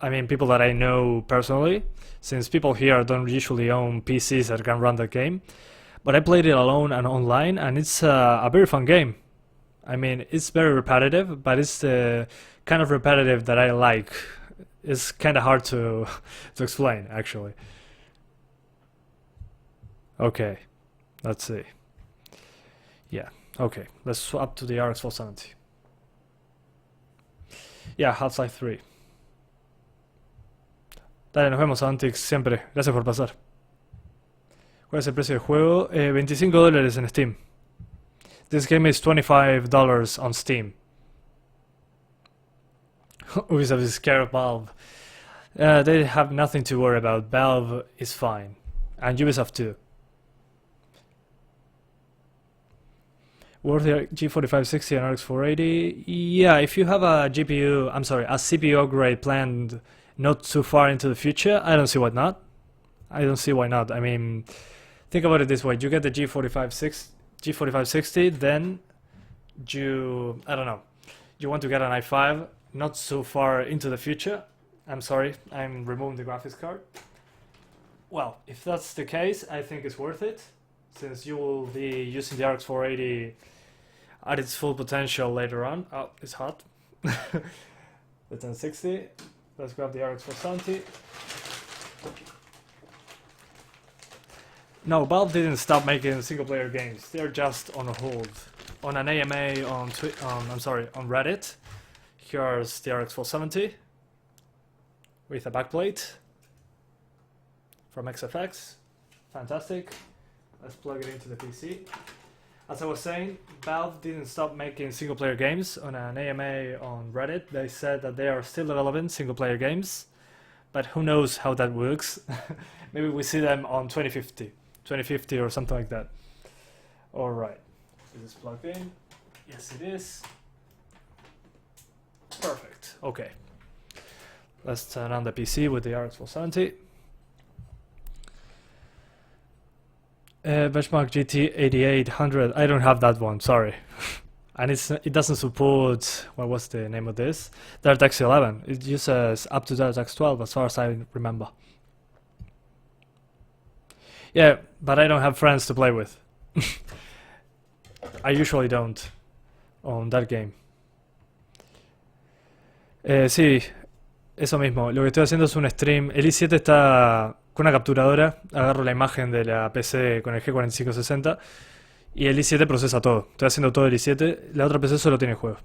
I mean, people that I know personally, since people here don't usually own PCs that can run the game. But I played it alone and online, and it's a very fun game. I mean, it's very repetitive, but it's the kind of repetitive that I like. It's kind of hard to to explain, actually. Okay, let's see. Yeah, okay, let's swap to the RX 470. Yeah, Half-Life 3. Dale, nos vemos, Antix, siempre. Gracias por pasar. ¿Cuál es el precio del juego? $25 en Steam. This game is $25 on Steam. Ubisoft is scared of Valve. They have nothing to worry about. Valve is fine. And Ubisoft too. Worth the G4560 and RX 480? Yeah, if you have a CPU upgrade planned not too far into the future, I don't see why not. I don't see why not. I mean, think about it this way: you get the G4560, then I don't know, you want to get an i5 not so far into the future. I'm sorry, I'm removing the graphics card. Well, if that's the case, I think it's worth it, since you will be using the RX 480 at its full potential later on. Oh, it's hot. The 1060. Let's grab the RX 470. No, Valve didn't stop making single-player games. They're just on hold. On an AMA on Reddit. Here's the RX 470 with a backplate from XFX. Fantastic. Let's plug it into the PC. As I was saying, Valve didn't stop making single-player games. On an AMA on Reddit, they said that they are still developing single-player games, but who knows how that works. Maybe we see them on 2050 or something like that. Alright, is this plugged in? Yes, it is. Perfect, okay. Let's turn on the PC with the RX 470. Benchmark GT 8800. I don't have that one, sorry. And it doesn't support, what was the name of this? DirectX 11. It uses up to DirectX 12 as far as I remember. Yeah, but I don't have friends to play with. I usually don't on that game. Sí, eso mismo. Lo que estoy haciendo es un stream. El i7 está con una capturadora. Agarro la imagen de la PC con el G4560 y el i7 procesa todo. Estoy haciendo todo el i7. La otra PC solo tiene juegos.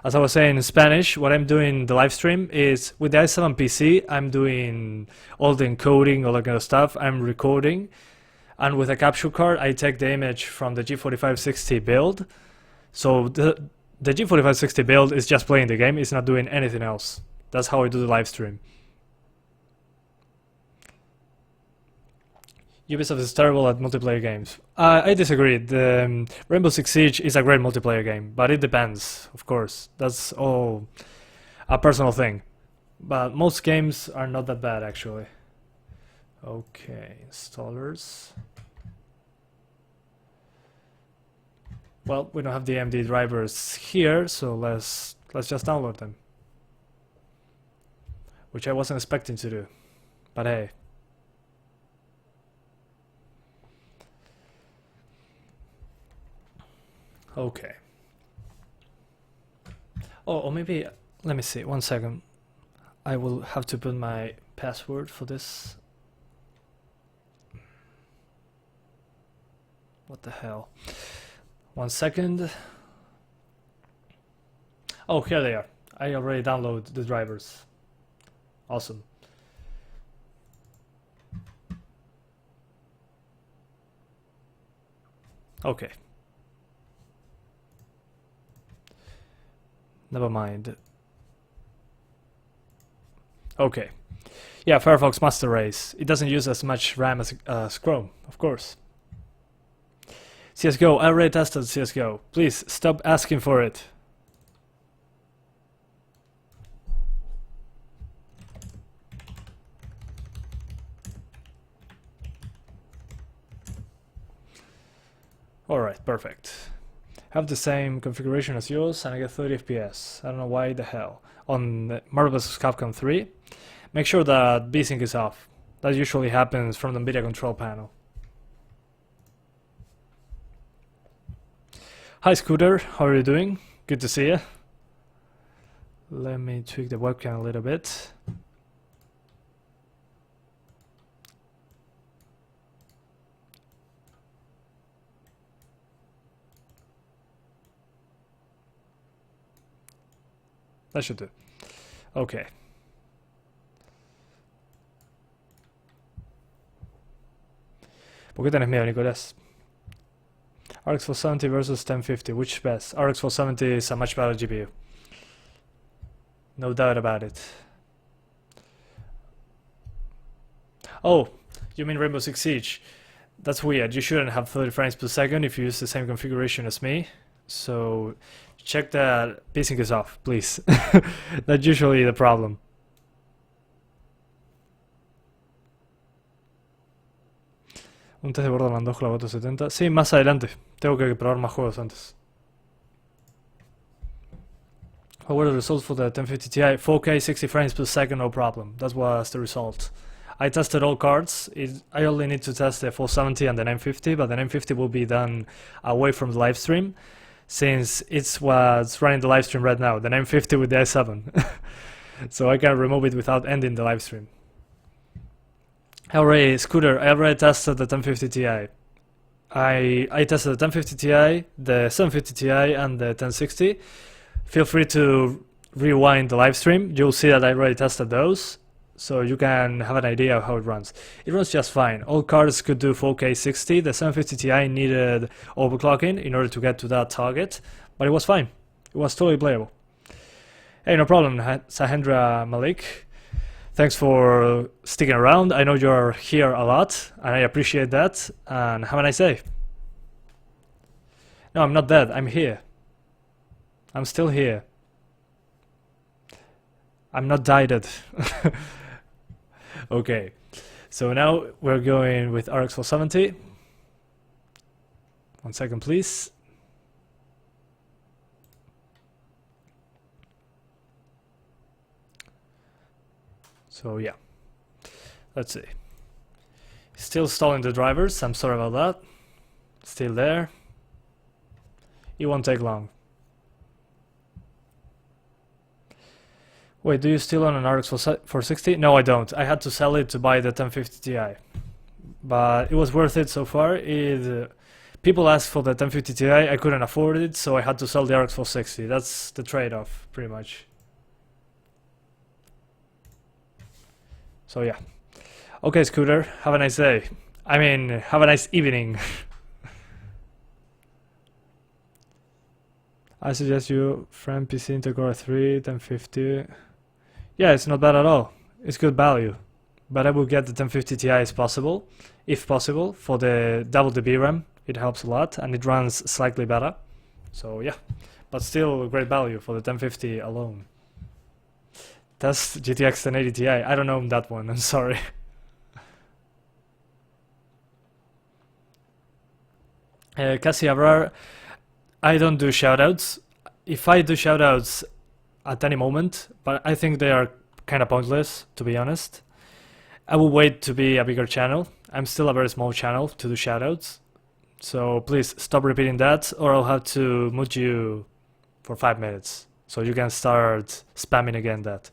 As I was saying in Spanish, what I'm doing in the live stream is with the i7 PC, I'm doing all the encoding, all that kind of stuff. I'm recording, and with a capture card, I take the image from the G4560 build. So the G4560 build is just playing the game; it's not doing anything else. That's how I do the live stream. Ubisoft is terrible at multiplayer games. I disagree. The Rainbow Six Siege is a great multiplayer game, but it depends, of course. That's all a personal thing. But most games are not that bad, actually. Okay, installers. Well, we don't have the AMD drivers here, so let's just download them. Which I wasn't expecting to do, but hey. Okay. Oh, or maybe, let me see, 1 second. I will have to put my password for this. What the hell? 1 second. Oh, here they are. I already downloaded the drivers. Awesome. Okay. Never mind. Okay. Yeah, Firefox Master Race. It doesn't use as much RAM as Chrome, of course. CSGO. I already tested CSGO. Please stop asking for it. Alright, perfect. Have the same configuration as yours and I get 30 FPS. I don't know why the hell. On Marvel vs. Capcom 3, make sure that VSync is off. That usually happens from the NVIDIA control panel. Hi Scooter, how are you doing? Good to see you. Let me tweak the webcam a little bit. That should do. Okay. ¿Por qué tenés miedo, Nicolás? RX 470 versus 1050, which best? RX 470 is a much better GPU. No doubt about it. Oh, you mean Rainbow Six Siege? That's weird. You shouldn't have 30 frames per second if you use the same configuration as me. So check that pacing is off, please. That's usually the problem. Un test de Borderlands 2 con la 470. Sí, más adelante. Tengo que probar más juegos antes. What were the results for the 1050 Ti? 4K 60 frames per second, no problem. That was the result. I tested all cards. I only need to test the 470 and the 950, but the 950 will be done away from the live stream, since it's what's running the live stream right now, the 950 with the i7. So I can remove it without ending the live stream. Scooter, I already tested the 1050 Ti. I tested the 1050 Ti, the 750 Ti, and the 1060. Feel free to rewind the live stream. You'll see that I already tested those, so you can have an idea of how it runs. It runs just fine. All cards could do 4K 60. The 750 Ti needed overclocking in order to get to that target, but it was fine. It was totally playable. Hey, no problem, Sahendra Malik. Thanks for sticking around. I know you're here a lot, and I appreciate that. And have a nice day. No, I'm not dead. I'm here. I'm still here. I'm not died. Okay, so now we're going with RX 470. 1 second, please. So yeah, let's see. Still stalling the drivers. I'm sorry about that. Still there. It won't take long. Wait, do you still own an RX 460? No, I don't. I had to sell it to buy the 1050 Ti. But it was worth it so far. People asked for the 1050 Ti, I couldn't afford it, so I had to sell the RX 460. That's the trade-off, pretty much. So yeah. Okay, Scooter, have a nice day. I mean, have a nice evening. I suggest you frame PC into Core 3, 1050. Yeah, it's not bad at all. It's good value. But I will get the 1050 Ti if possible, for the double the VRAM. It helps a lot, and it runs slightly better. So yeah, but still great value for the 1050 alone. Test GTX 1080 Ti. I don't know that one, I'm sorry. Cassie Abrar, I don't do shoutouts. If I do shoutouts at any moment, but I think they are kind of pointless, to be honest. I will wait to be a bigger channel. I'm still a very small channel to do shoutouts. So please stop repeating that, or I'll have to mute you for 5 minutes. So you can start spamming again that.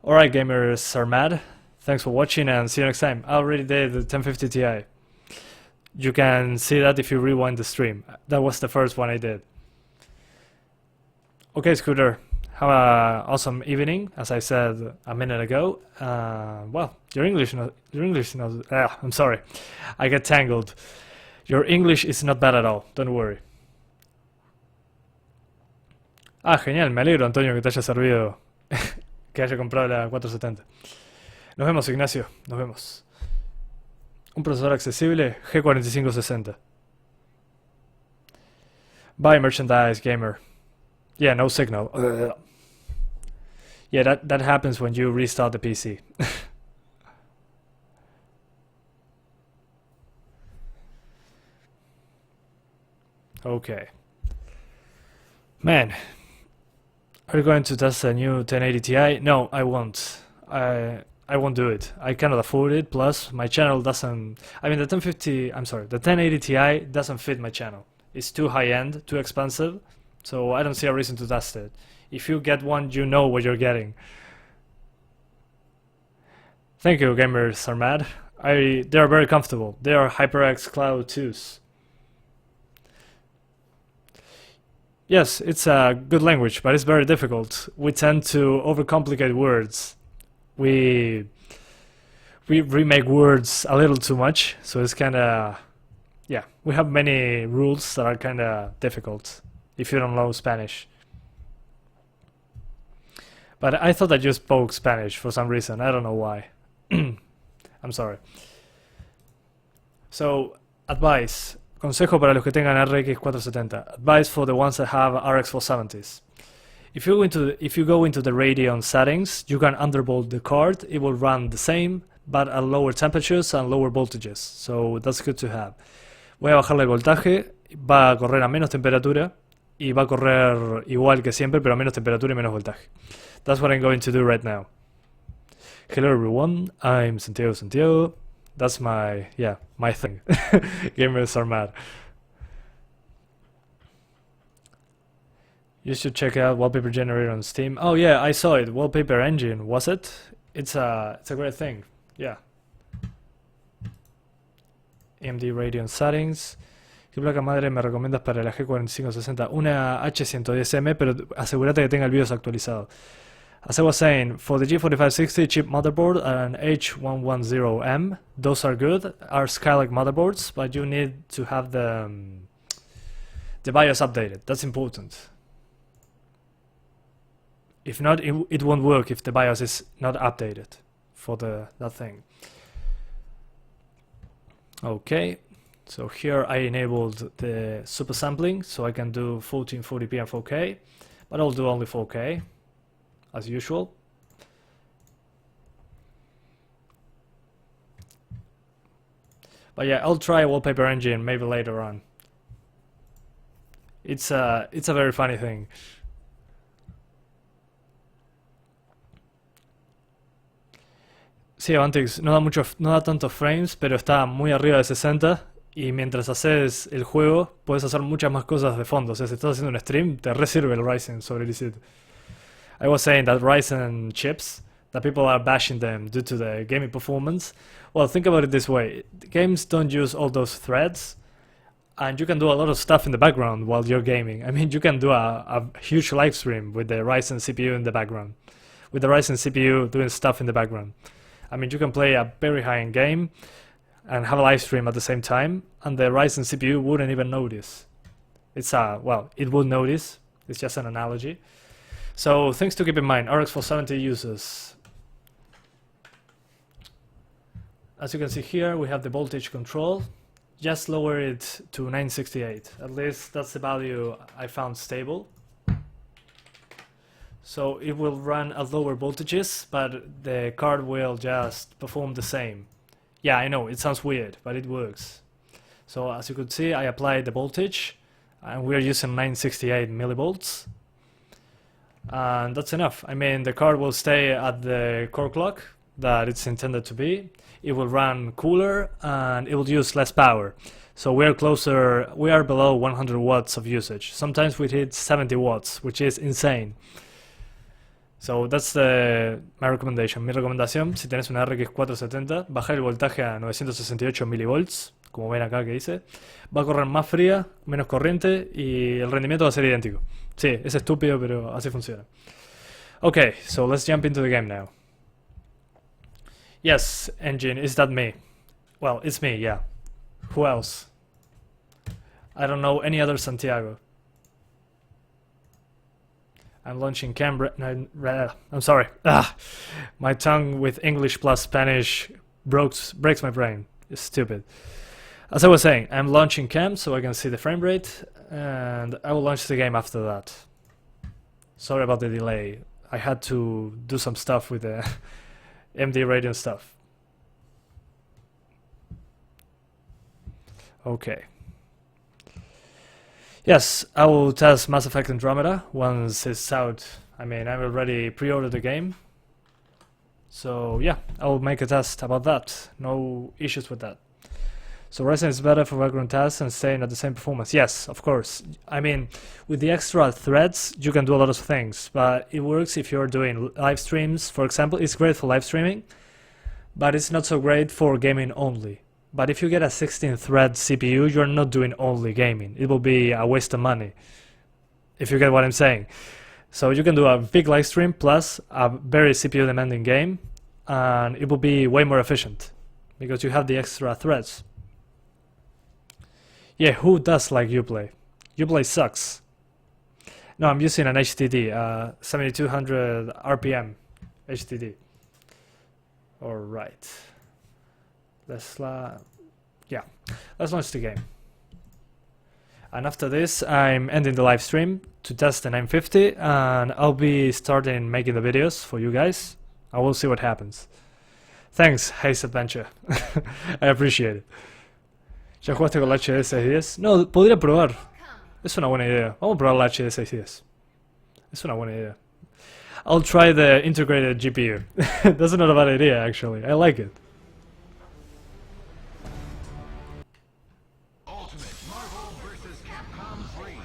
Alright gamers are mad. Thanks for watching and see you next time. I already did the 1050 Ti. You can see that if you rewind the stream. That was the first one I did. Okay, Scooter, have an awesome evening, as I said a minute ago. Well, your English I'm sorry, I get tangled. Your English is not bad at all, don't worry. Ah, genial, me alegro, Antonio, que te haya servido, que haya comprado la 470. Nos vemos, Ignacio, nos vemos. Un procesador accesible, G4560. Buy merchandise, gamer. Yeah, no signal. Yeah, that happens when you restart the PC. Okay. Man, are you going to test a new 1080 Ti? No, I won't. I won't do it. I cannot afford it. Plus, my channel doesn't. I mean, the 1080 Ti doesn't fit my channel. It's too high-end, too expensive, so I don't see a reason to test it. If you get one, you know what you're getting. Thank you, gamers are mad. They are very comfortable. They are HyperX Cloud 2s. Yes, it's a good language, but it's very difficult. We tend to overcomplicate words. We remake words a little too much, so it's kinda... yeah, we have many rules that are kinda difficult if you don't know Spanish. But I thought that you spoke Spanish for some reason, I don't know why. I'm sorry. So, advice. Consejo para los que tengan RX 470. Advice for the ones that have RX 470s. If you go into the Radeon settings, you can undervolt the card. It will run the same, but at lower temperatures and lower voltages. So that's good to have. Voy a bajarle el voltaje. Va a correr a menos temperatura y va a correr igual que siempre, pero a menos temperatura y menos voltaje. That's what I'm going to do right now. Hello everyone, I'm Santiago. That's my thing. Gamers are mad. You should check out Wallpaper Generator on Steam. Oh yeah, I saw it. Wallpaper Engine, was it? It's a great thing. Yeah. AMD Radeon Settings. ¿Qué placa madre me recomiendas para la G4560? Una H110M, pero asegúrate que tenga el BIOS actualizado. As I was saying, for the G4560 chip motherboard and H110M, those are good, are Skylake motherboards, but you need to have the BIOS updated. That's important. If not, it won't work if the BIOS is not updated for that thing. Okay, so here I enabled the super sampling, so I can do 1440p and 4K, but I'll do only 4K. As usual. But yeah, I'll try Wallpaper Engine maybe later on. It's a very funny thing. Sí, Avantix, no da tantos frames, pero está muy arriba de 60 y mientras haces el juego puedes hacer muchas más cosas de fondo. O sea, si estás haciendo un stream, te resirve el Ryzen sobre el i7. I was saying that Ryzen chips, that people are bashing them due to the gaming performance. Well, think about it this way. Games don't use all those threads, and you can do a lot of stuff in the background while you're gaming. I mean, you can do a huge live stream with the Ryzen CPU in the background. With the Ryzen CPU doing stuff in the background. I mean, you can play a very high-end game and have a live stream at the same time, and the Ryzen CPU wouldn't even notice. Well, it would notice. It's just an analogy. So things to keep in mind, RX 470 users. As you can see here, we have the voltage control. Just lower it to 968. At least that's the value I found stable. So it will run at lower voltages, but the card will just perform the same. Yeah, I know, it sounds weird, but it works. So as you could see, I applied the voltage, and we're using 968 millivolts. And that's enough. I mean, the card will stay at the core clock that it's intended to be. It will run cooler and it will use less power. So we are below 100 watts of usage. Sometimes we hit 70 watts, which is insane. So that's my recommendation. Mi recomendación, si tenés una RX 470, bajar el voltaje a 968 milivolts, como ven acá que dice. Va a correr más fría, menos corriente y el rendimiento va a ser idéntico. Sí, es estúpido, pero así funciona. Okay, so let's jump into the game now. Yes, engine, is that me? Well, it's me, yeah. Who else? I don't know any other Santiago. I'm launching Canberra. I'm sorry. My tongue with English plus Spanish breaks my brain. It's stupid. As I was saying, I'm launching cam so I can see the frame rate, and I will launch the game after that. Sorry about the delay. I had to do some stuff with the MD Radeon stuff. Okay. Yes, I will test Mass Effect Andromeda once it's out. I mean, I've already pre-ordered the game. So yeah, I will make a test about that. No issues with that. So Ryzen is better for background tasks and staying at the same performance. Yes, of course. I mean, with the extra threads, you can do a lot of things, but it works if you're doing live streams, for example. It's great for live streaming, but it's not so great for gaming only. But if you get a 16-thread CPU, you're not doing only gaming. It will be a waste of money, if you get what I'm saying. So you can do a big live stream plus a very CPU demanding game, and it will be way more efficient because you have the extra threads. Yeah, who does like Uplay? Uplay sucks. No, I'm using an HDD, 7200 RPM HDD. Alright. Let's launch the game. And after this, I'm ending the live stream to test the 950, and I'll be starting making the videos for you guys. I will see what happens. Thanks, Haze Adventure. I appreciate it. ¿Ya jugaste con la HD 610? No, podría probar. Es una buena idea. Vamos a probar la HD 610. Es una buena idea. I'll try the integrated GPU. That's not a bad idea, actually. I like it. Ultimate Marvel vs. Capcom 3.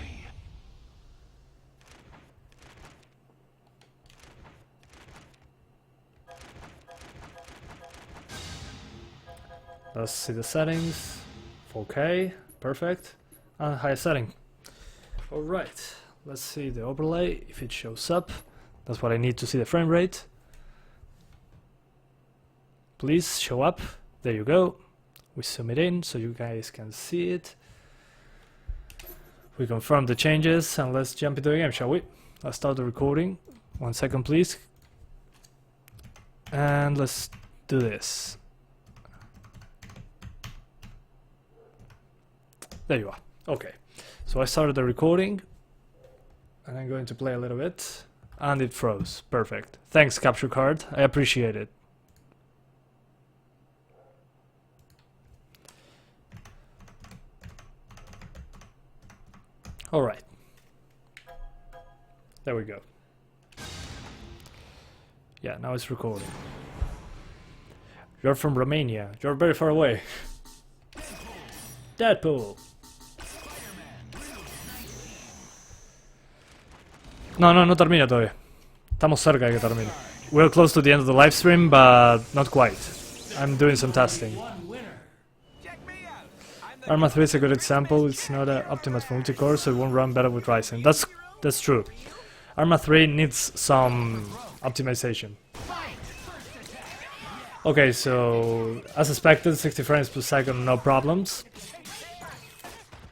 Let's see the settings. 4K, perfect. And high setting. Alright, let's see the overlay, if it shows up. That's what I need to see the frame rate. Please show up. There you go. We zoom it in so you guys can see it. We confirm the changes and let's jump into the game, shall we? I'll start the recording. 1 second, please. And let's do this. There you are. Okay. So I started the recording and I'm going to play a little bit. And it froze. Perfect. Thanks, capture card. I appreciate it. Alright. There we go. Yeah, now it's recording. You're from Romania. You're very far away. Deadpool. No termina todavía. Estamos cerca de que termine. We're close to the end of the live stream, but not quite. I'm doing some testing. Arma 3 is a good example. It's not optimized for multi-core, so it won't run better with Ryzen. That's true. Arma 3 needs some optimization. Okay, so as expected, 60 frames per second, no problems.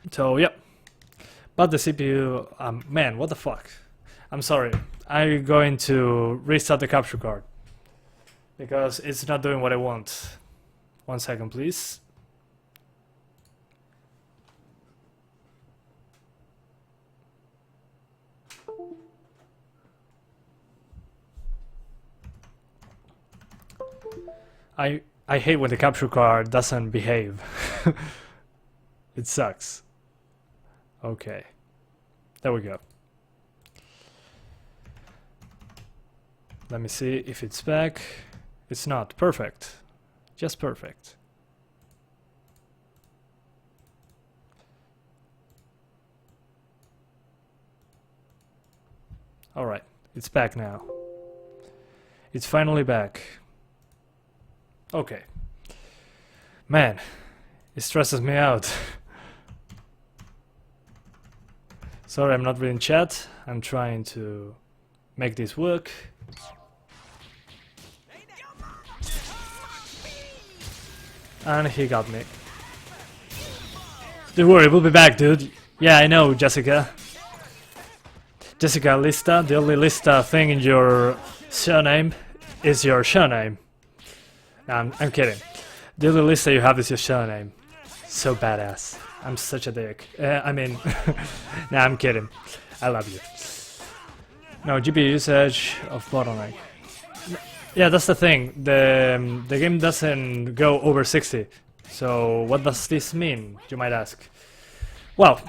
So, yep. But the CPU, man, what the fuck? I'm sorry. I'm going to restart the capture card because it's not doing what I want. 1 second, please. I hate when the capture card doesn't behave. It sucks. Okay. There we go. Let me see if it's back. It's not. Perfect. Just perfect. Alright. It's back now. It's finally back. Okay. Man, it stresses me out. Sorry, I'm not reading chat. I'm trying to make this work. And he got me. Don't worry, we'll be back, dude. Yeah, I know, Jessica. Jessica Lista, the only Lista thing in your surname is your surname. No, I'm kidding. The only Lista you have is your surname. So badass. I'm such a dick. I mean, nah, I'm kidding. I love you. No, GPU usage of bottleneck. Yeah, that's the thing. The game doesn't go over 60. So what does this mean, you might ask? Well,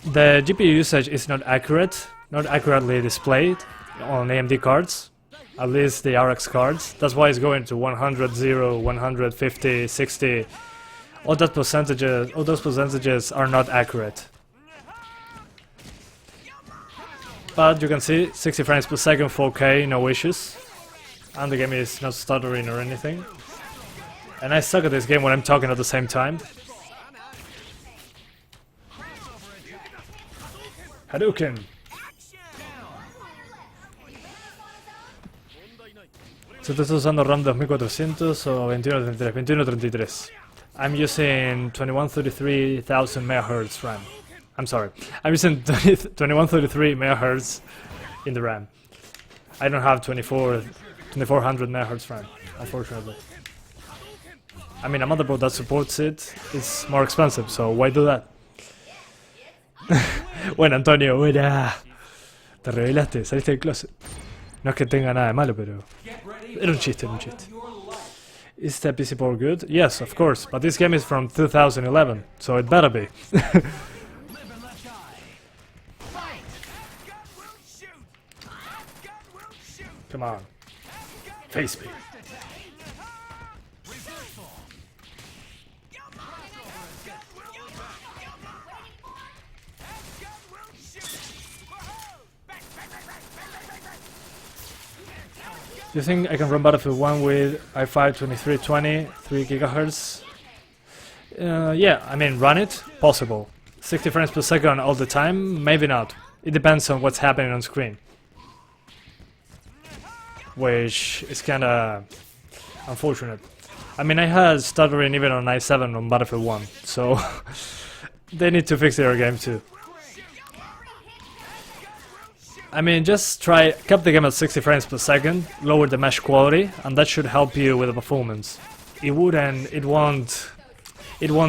the GPU usage is not accurate, not accurately displayed on AMD cards, at least the RX cards. That's why it's going to 100, 0, 150, 60 all those percentages are not accurate. But you can see 60 frames per second, 4K, no issues. And the game is not stuttering or anything. And I suck at this game when I'm talking at the same time. Hadouken! ¿Se estás usando RAM 2400 o 2133? 2133. I'm using 2133,000 MHz RAM. I'm sorry. I'm using 2133 MHz in the RAM. I don't have 2400 MHz RAM, unfortunately. I mean, a motherboard that supports it is more expensive, so why do that? Bueno, Antonio, buena. Te revelaste, saliste del closet. No es que tenga nada de malo, pero... Era un chiste, era un chiste. Is the PC port good? Yes, of course, but this game is from 2011, so it better be. Come on. Face me. Do you think I can run Battlefield 1 with i5 2320, 3 GHz? Yeah, I mean, run it? Possible. 60 frames per second all the time? Maybe not. It depends on what's happening on screen. Which is kinda unfortunate. I mean, I had stuttering even on i7 on Battlefield 1, so they need to fix their game too. I mean, just try, cap the game at 60 frames per second, lower the mesh quality, and that should help you with the performance. It won't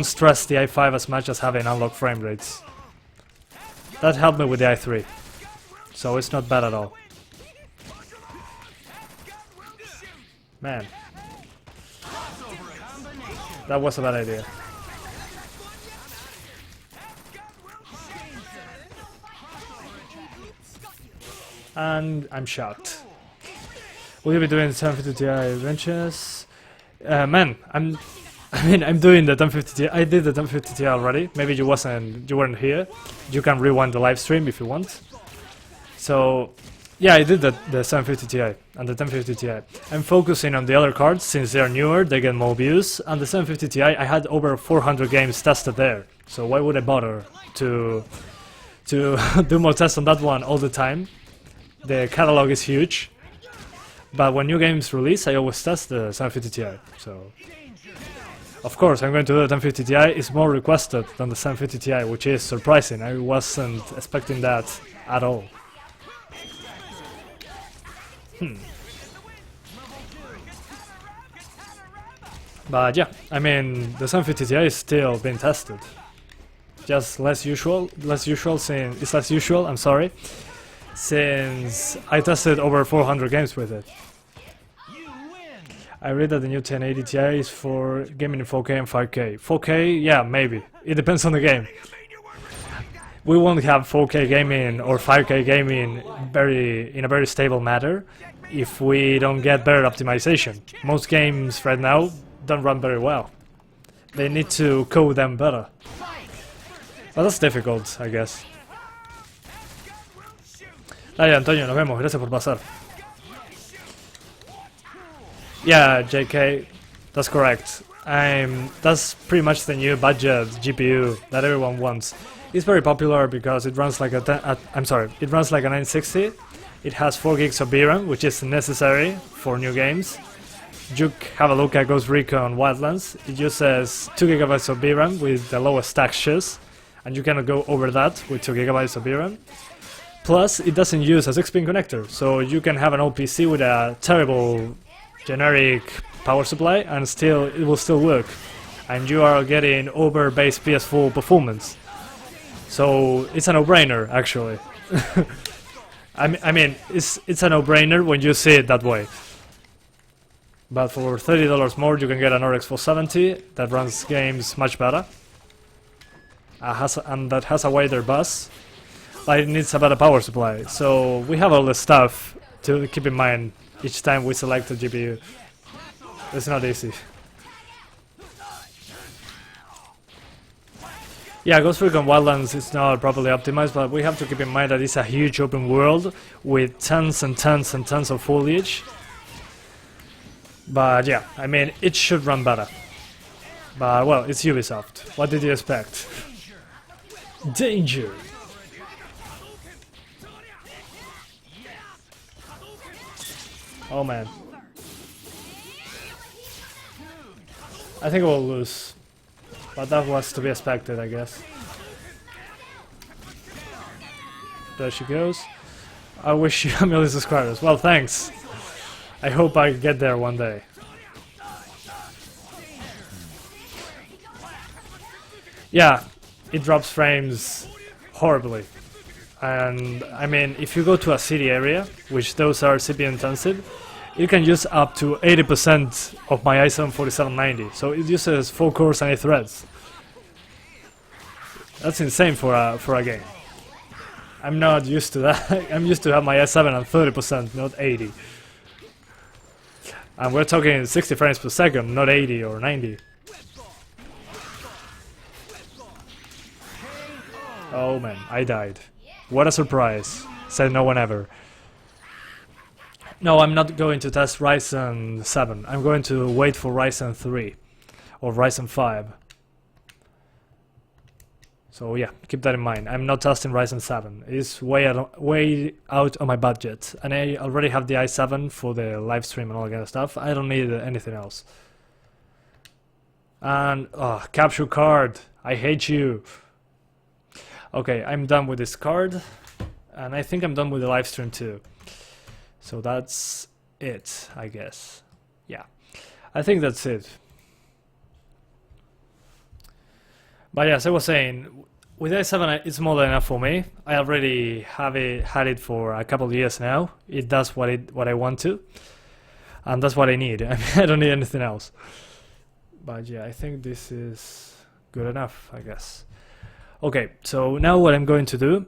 stress the i5 as much as having unlocked frame rates. That helped me with the i3, so it's not bad at all. Man, that was a bad idea. And I'm shocked. Will you be doing 1050 Ti benches? Man, I'm doing the 1050 Ti. I did the 1050 Ti already. Maybe you weren't here. You can rewind the live stream if you want. So, yeah, I did the 750 Ti and the 1050 Ti. I'm focusing on the other cards since they are newer, they get more views. And the 750 Ti, I had over 400 games tested there. So why would I bother to do more tests on that one all the time? The catalog is huge, but when new games release, I always test the 750 Ti. So, of course, I'm going to do the 1050 Ti. It's more requested than the 750 Ti, which is surprising. I wasn't expecting that at all. But yeah, I mean, the 750 Ti is still being tested. Just less usual. I'm sorry. Since I tested over 400 games with it. I read that the new 1080 Ti is for gaming in 4K and 5K. 4K, yeah, maybe. It depends on the game. We won't have 4K gaming or 5K gaming in a very stable manner if we don't get better optimization. Most games right now don't run very well. They need to code them better. But that's difficult, I guess. Dale, Antonio, nos vemos. Gracias por pasar. Yeah, JK, that's correct. That's pretty much the new budget GPU that everyone wants. It's very popular because it runs like it runs like a 960. It has 4 gigs of VRAM, which is necessary for new games. You have a look at Ghost Recon Wildlands. It uses 2 gigabytes of VRAM with the lowest textures, and you cannot go over that with 2 gigabytes of VRAM. Plus, it doesn't use a 6-pin connector, so you can have an old PC with a terrible generic power supply and it will still work. And you are getting over base PS4 performance. So it's a no-brainer, actually. I mean, it's a no-brainer when you see it that way. But for $30 more, you can get an RX 470 that runs games much better. And that has a wider bus. But it needs a better power supply, so we have all this stuff to keep in mind each time we select a GPU. It's not easy. Yeah, Ghost Recon Wildlands is not properly optimized, but we have to keep in mind that it's a huge open world with tons and tons and tons of foliage. But yeah, I mean, it should run better. But well, it's Ubisoft. What did you expect? Danger! Oh man. I think we'll lose. But that was to be expected, I guess. There she goes. I wish you a million subscribers. Well, thanks. I hope I get there one day. Yeah, it drops frames horribly. And I mean, if you go to a city area, which those are CPU intensive, it can use up to 80% of my i7 4790. So it uses 4 cores and 8 threads. That's insane for a game. I'm not used to that. I'm used to have my i7 at 30%, not 80. And we're talking 60 frames per second, not 80 or 90. Oh man, I died. What a surprise. Said no one ever. No, I'm not going to test Ryzen 7. I'm going to wait for Ryzen 3 or Ryzen 5. So yeah, keep that in mind. I'm not testing Ryzen 7. It's way out of my budget. And I already have the i7 for the live stream and all that kind of stuff. I don't need anything else. And, oh, capture card. I hate you. Okay, I'm done with this card. And I think I'm done with the live stream too. So that's it, I guess. Yeah, I think that's it. But yeah, as I was saying, with i7 it's more than enough for me. I already had it for a couple of years now. It does what I want to, and that's what I need. I mean, I don't need anything else. But yeah, I think this is good enough, I guess. Okay, so now what I'm going to do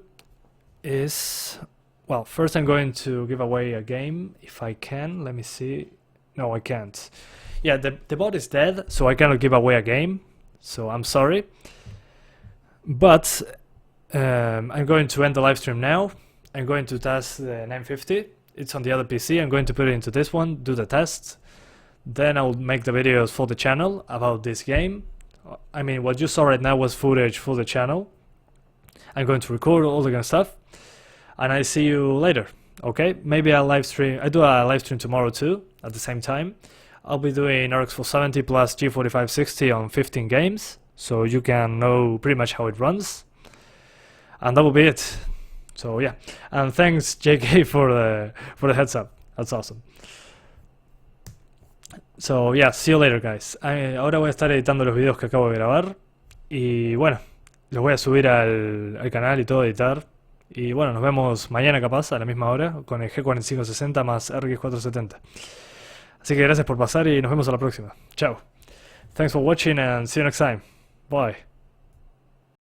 is, well, first I'm going to give away a game, if I can. Let me see. No, I can't. Yeah, the bot is dead, so I cannot give away a game. So I'm sorry. But I'm going to end the live stream now. I'm going to test the 950. It's on the other PC. I'm going to put it into this one, do the tests. Then I'll make the videos for the channel about this game. I mean, what you saw right now was footage for the channel. I'm going to record all the kind of stuff. And I see you later, okay? Maybe I do a live stream tomorrow too, at the same time. I'll be doing RX 470 plus G4560 on 15 games, so you can know pretty much how it runs. And that will be it. So yeah, and thanks JK for the heads up. That's awesome. So yeah, see you later guys. Ahora voy a estar editando los videos que acabo de grabar. Y bueno, los voy a subir al canal y todo, editar. Y bueno, nos vemos mañana capaz a la misma hora con el G4560 más RX 470. Así que gracias por pasar y nos vemos a la próxima. Chao. Thanks for watching and see you next time. Bye.